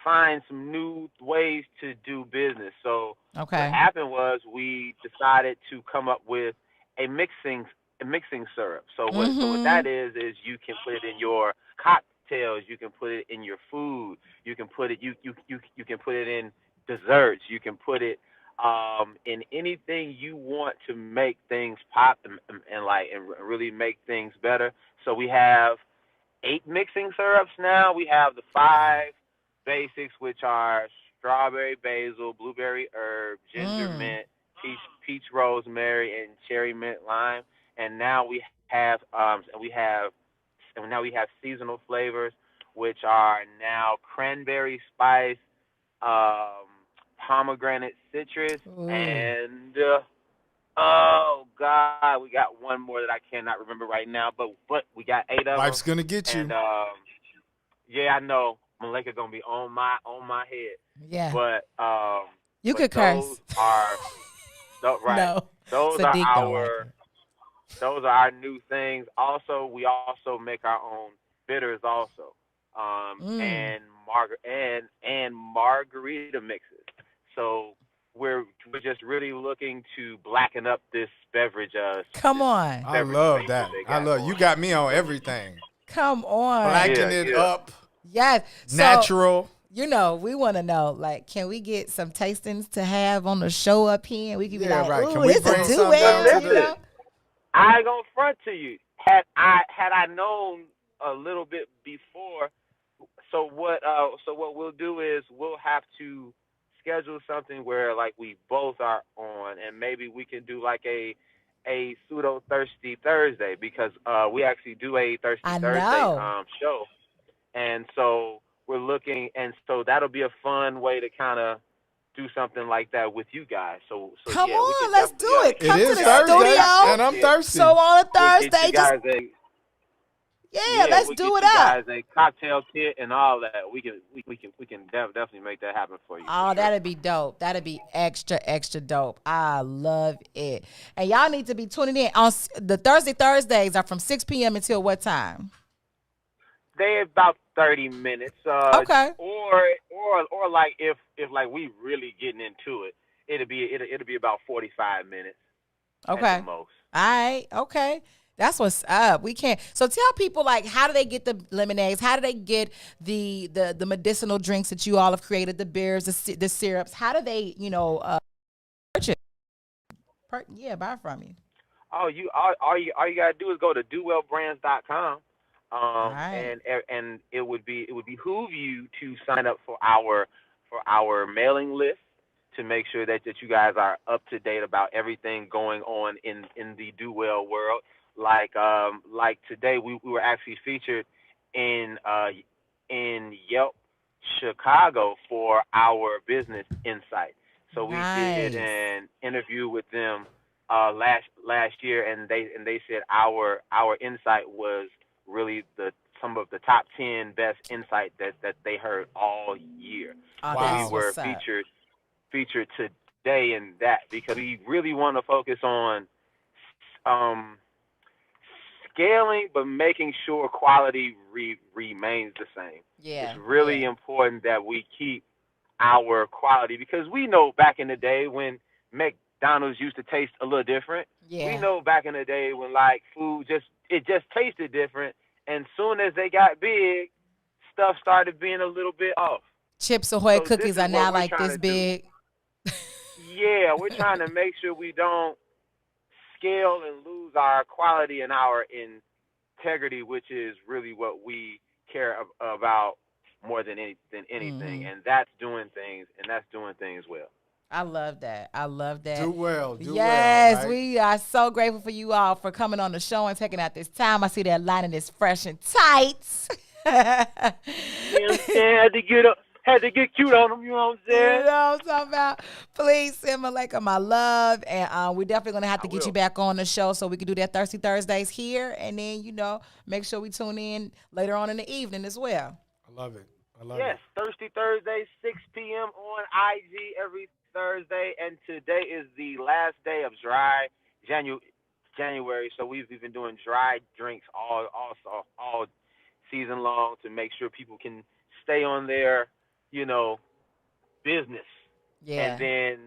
find some new ways to do business. So what happened was we decided to come up with a mixing syrup. So what that is you can put it in your cocktails, you can put it in your food, you can put it you can put it in desserts, you can put it in anything you want to make things pop and really make things better. So we have 8 mixing syrups now. We have the 5 basics, which are strawberry basil, blueberry herb, ginger mint, peach rosemary, and cherry mint lime. And now we have seasonal flavors, which are now cranberry spice, pomegranate citrus, and oh God, we got one more that I cannot remember right now. But we got 8 of them. Wife's gonna get you. And yeah, I know. Malika gonna be on my head. Yeah. But you could curse. Those are right. No. Those Sadeek are our new things. Also, we also make our own bitters also. And margarita mixes. So we're just really looking to blacken up this beverage. Come on. I love that. You got me on everything. Come on. Blacken it up. Yes. Natural. So, we want to know, like, can we get some tastings to have on the show up here? And we can be like, right. Ooh, it's a duet. I ain't gonna front to you. Had I known a little bit before, so what we'll do is we'll have to schedule something where like we both are on, and maybe we can do like a pseudo Thirsty Thursday, because we actually do a Thirsty Thursday show, and so we're looking, and so that'll be a fun way to kind of do something like that with you guys. So come yeah, on, let's do it. Come to the Thursday, studio, and I'm thirsty. So on a Thursday, let's we'll do it up. Guys, a cocktail kit and all that. We can definitely make that happen for you. Oh, that'd be dope. That'd be extra dope. I love it. And y'all need to be tuning in on the Thursdays are from 6 p.m. until what time? They're about 30 minutes. Okay. Or like if like we really getting into it, it'll be about 45 minutes. Okay. At the most. All right. Okay. That's what's up. We can't. So tell people, like, how do they get the lemonades? How do they get the medicinal drinks that you all have created, the beers, the syrups? How do they, purchase? Buy from you. Oh, all you gotta do is go to dowellbrands.com. Right. And it would behoove you to sign up for our mailing list to make sure that you guys are up to date about everything going on in the Do Well world. Like today we were actually featured in Yelp Chicago for our business insight. So we did an interview with them last year, and they said our insight was really some of the top 10 best insight that they heard all year. Oh, so we were featured today in that, because we really want to focus on scaling, but making sure quality remains the same. Yeah, it's really important that we keep our quality, because we know back in the day when McDonald's used to taste a little different. Yeah. We know back in the day when like food just tasted different, and soon as they got big, stuff started being a little bit off. Chips Ahoy So cookies this are is now what we're like trying this to do. big. Yeah, we're trying to make sure we don't scale and lose our quality and our integrity, which is really what we care about more than anything, and that's doing things well. I love that. I love that. Do well. Yes, right? we are so grateful for you all for coming on the show and taking out this time. I see that lining is fresh and tight. Had to get cute on them, you know what I'm saying? You know what I'm talking about? Please send Malika my love. And we're definitely going to have to get you back on the show so we can do that Thirsty Thursdays here. And then, make sure we tune in later on in the evening as well. I love it. Yes, Thirsty Thursday, 6 p.m. on IG every Thursday. And today is the last day of dry January. So we've been doing dry drinks all season long to make sure people can stay on their business. Yeah. And then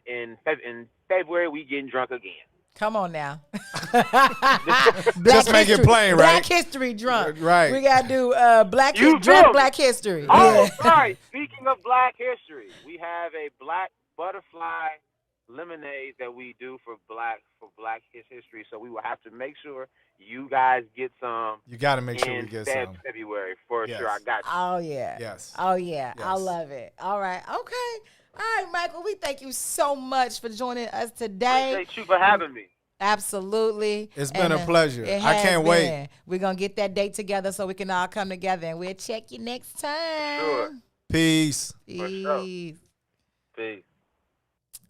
in February, we getting drunk again. Come on now. Just make it plain, right? Black History drunk. Right. We got to do Black History. Oh, Yeah. sorry. Speaking of Black History, we have a Black Butterfly lemonade that we do for Black History. So we will have to make sure you guys get some. You got to make sure we get some. February for sure. I got you. Oh, yeah. Yes. Oh, yeah. Yes. I love it. All right. Okay. All right, Michael, we thank you so much for joining us today. Appreciate you for having me. Absolutely. It's been a pleasure. I can't wait. We're going to get that date together so we can all come together, and we'll check you next time. Sure. Peace. Peace. Peace.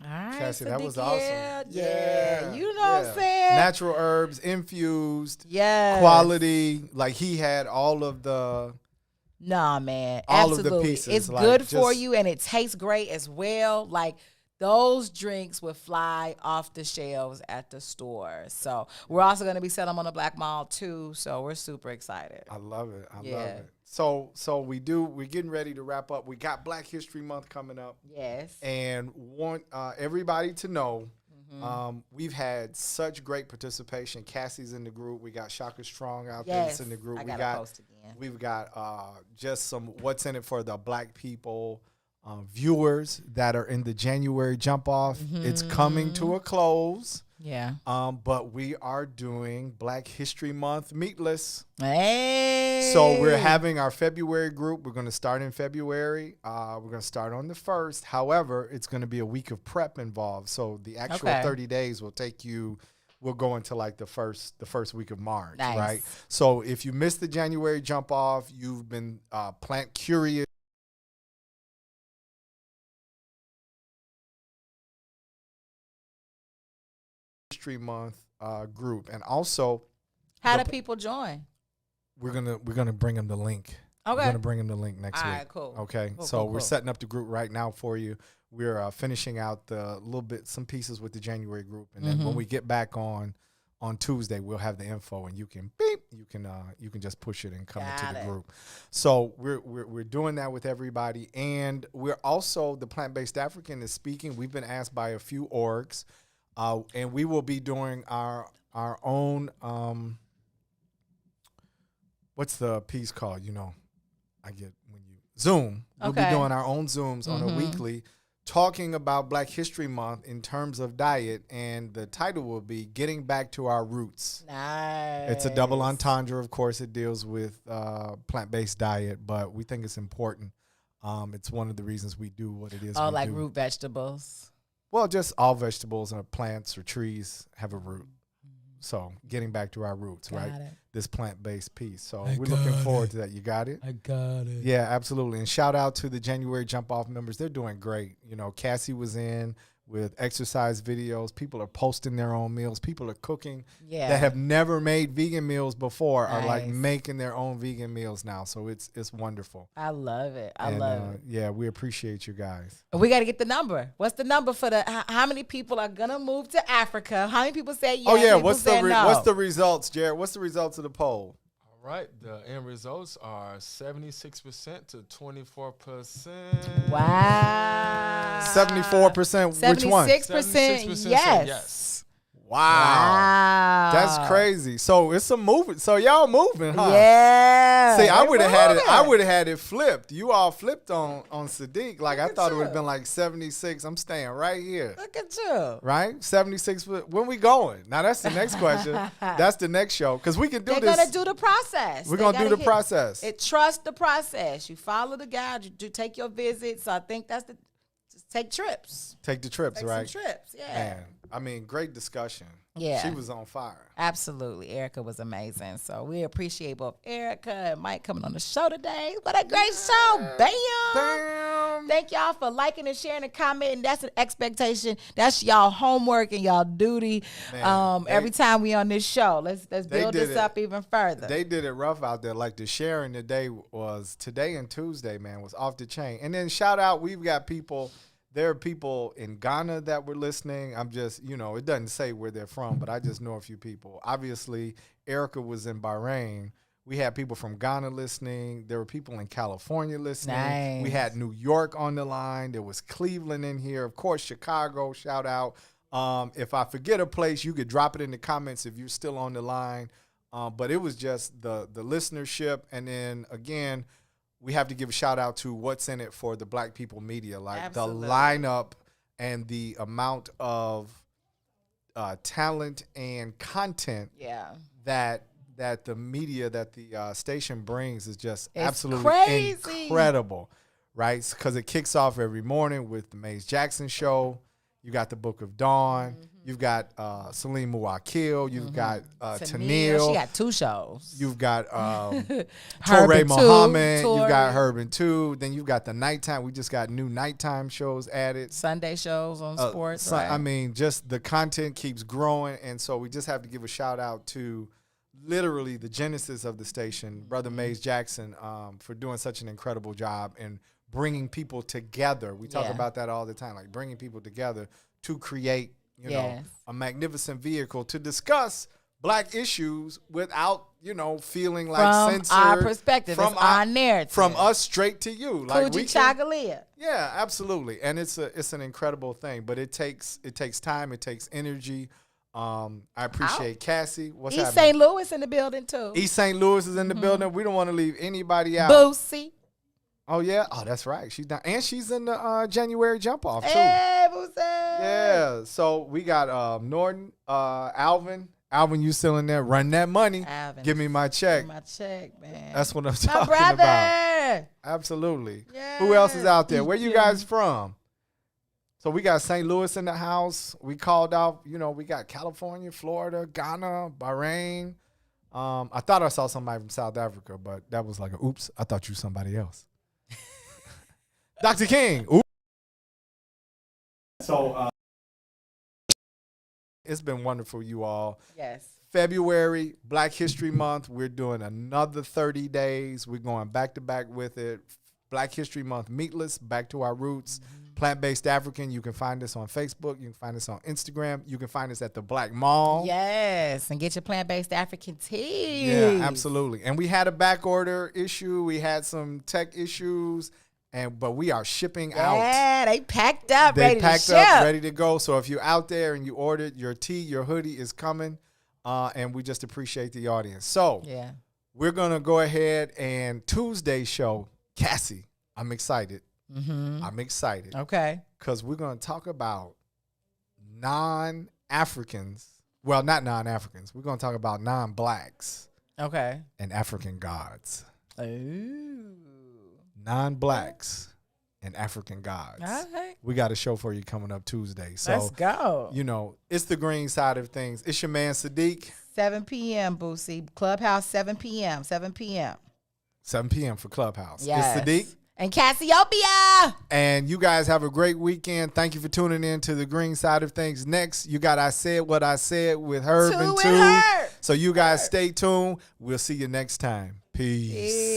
All right, Cassie, that was Sadeek, awesome. Yeah. You know what I'm saying? Natural herbs, infused. Yes. Quality. Like he had all of the... Nah, man. All of Absolutely. the pieces. It's like, good for you, and it tastes great as well. Like, those drinks would fly off the shelves at the store. So we're also going to be selling them on the Black Mall too. So we're super excited. I love it. I love it. So we're getting ready to wrap up. We got Black History Month coming up. Yes. And want everybody to know we've had such great participation. Cassie's in the group. We got Shaka Strong out there that's in the group. We've got just some what's in it for the Black people viewers that are in the January jump off. It's coming to a close. Yeah. But we are doing Black History Month meatless. Hey. So we're having our February group. We're going to start in February. We're going to start on the 1st. However, it's going to be a week of prep involved. So the actual 30 days will take you. We'll go into like the first week of March, right? So if you missed the January jump off, you've been plant curious. History Month group, and also how do people join? We're gonna bring them the link. Okay, we're gonna bring them the link next week. All right, cool. Okay, so we're setting up the group right now for you. We're finishing out some pieces with the January group, and then when we get back on Tuesday, we'll have the info, and you can just push it and come into the group. So we're doing that with everybody, and we're also the Plant-Based African is speaking. We've been asked by a few orgs. And we will be doing our own, what's the piece called? Zoom. We'll be doing our own Zooms on a weekly, talking about Black History Month in terms of diet. And the title will be Getting Back to Our Roots. Nice. It's a double entendre. Of course, it deals with plant-based diet, but we think it's important. It's one of the reasons we do what it is. Oh, like root vegetables. Well, just all vegetables and plants or trees have a root. So getting back to our roots, right? This plant-based piece. So we're looking forward to that. You got it? I got it. Yeah, absolutely. And shout out to the January Jump Off members. They're doing great. Cassie was in with exercise videos. People are posting their own meals. People are cooking that have never made vegan meals before are like making their own vegan meals now. So it's wonderful. I love it. I love it. Yeah, we appreciate you guys. We got to get the number. What's the number for how many people are going to move to Africa? How many people say yes? Oh, yeah. What's the results, Jared? What's the results of the poll? Right, the end results are 76% to 24%. Wow. 74%. Which one? 76% yes. Wow. That's crazy. So it's a moving. So y'all moving, huh? Yeah. See, I would have had it. I would have had it flipped. You all flipped on Sadeek. Like I thought it would have been like 76. I'm staying right here. Look at you. Right? 76. When we going? Now that's the next question. That's the next show because we can do They're this. They're gonna do the process. We're gonna do the process. Trust the process. You follow the guide. You do take your visits. So I think that's the. Just take trips. Take the trips, take right? Some trips. Yeah. Man, I mean, great discussion. Yeah. She was on fire. Absolutely. Erica was amazing. So we appreciate both Erica and Mike coming on the show today. What a great show. Bam. Thank y'all for liking and sharing and commenting. That's an expectation. That's y'all homework and y'all duty. Every time we on this show. Let's build this up even further. They did it rough out there. Like the sharing today was today and Tuesday, man, was off the chain. And then shout out, we've got people. There are people in Ghana that were listening. I'm just, it doesn't say where they're from, but I just know a few people. Obviously, Erica was in Bahrain. We had people from Ghana listening. There were people in California listening. Nice. We had New York on the line. There was Cleveland in here. Of course, Chicago, shout out. If I forget a place, you could drop it in the comments if you're still on the line. But it was just the listenership. And then, again, we have to give a shout out to what's in it for the Black People Media, like Absolutely. the lineup and the amount of talent and content that the media, that the station brings is just absolutely incredible, right? Because it kicks off every morning with the Maze Jackson Show. You got the Book of Dawn. You've got Salim Muwakil. You've got Tanil. She got 2 shows. You've got Torre Muhammad. You've got Herb 2. Then you've got the nighttime. We just got new nighttime shows added. Sunday shows on sports. Right? I mean, just the content keeps growing. And so we just have to give a shout out to literally the genesis of the station, Brother Maze Jackson, for doing such an incredible job and bringing people together. We talk about that all the time, like bringing people together to create, know, a magnificent vehicle to discuss Black issues without, feeling like from censored. Our perspective, from our narrative, from us straight to you. Like Chagalia. Yeah, absolutely, and it's an incredible thing. But it takes time, it takes energy. I appreciate Cassie. What's happening? East St. Louis in the building too. East St. Louis is in the building. We don't want to leave anybody out. Boosie. Oh yeah. Oh, that's right. She's down, and she's in the January jump off too. Hey, Boosie. Yeah. So we got Norton, Alvin. Alvin, you still in there? Run that money. Alvin, give me my check. Give me my check, man. That's what I'm my talking brother. about. Absolutely. Yes. Who else is out there? Where you guys from? So we got St. Louis in the house. We called out. We got California, Florida, Ghana, Bahrain. I thought I saw somebody from South Africa, but that was like a oops. I thought you were somebody else. Dr. King. Oops. So it's been wonderful, you all. Yes. February, Black History Month. We're doing another 30 days. We're going back to back with it. Black History Month, meatless, back to our roots. Plant-based African. You can find us on Facebook. You can find us on Instagram. You can find us at the Black Mall. Yes, and get your plant-based African tea. Yeah, absolutely. And we had a back order issue. We had some tech issues. But we are shipping out. Yeah, they packed up, ready to ship. Ready to go. So if you're out there and you ordered your tea, your hoodie is coming, and we just appreciate the audience. So we're gonna go ahead and Tuesday's show, Cassie. I'm excited. I'm excited. Okay. Because we're gonna talk about non-Africans. Well, not non-Africans. We're gonna talk about non-Blacks. Okay. And African gods. Ooh. Non-Blacks and African gods. Okay. We got a show for you coming up Tuesday. So let's go. It's the green side of things. It's your man Sadeek. 7 p.m. Boosie. Clubhouse 7 p.m. 7 p.m. 7 p.m. for Clubhouse. Yes. It's Sadeek. And Cassiopeia. And you guys have a great weekend. Thank you for tuning in to the green side of things. Next, you got I Said What I Said with Herb and 2. So you guys stay tuned. We'll see you next time. Peace.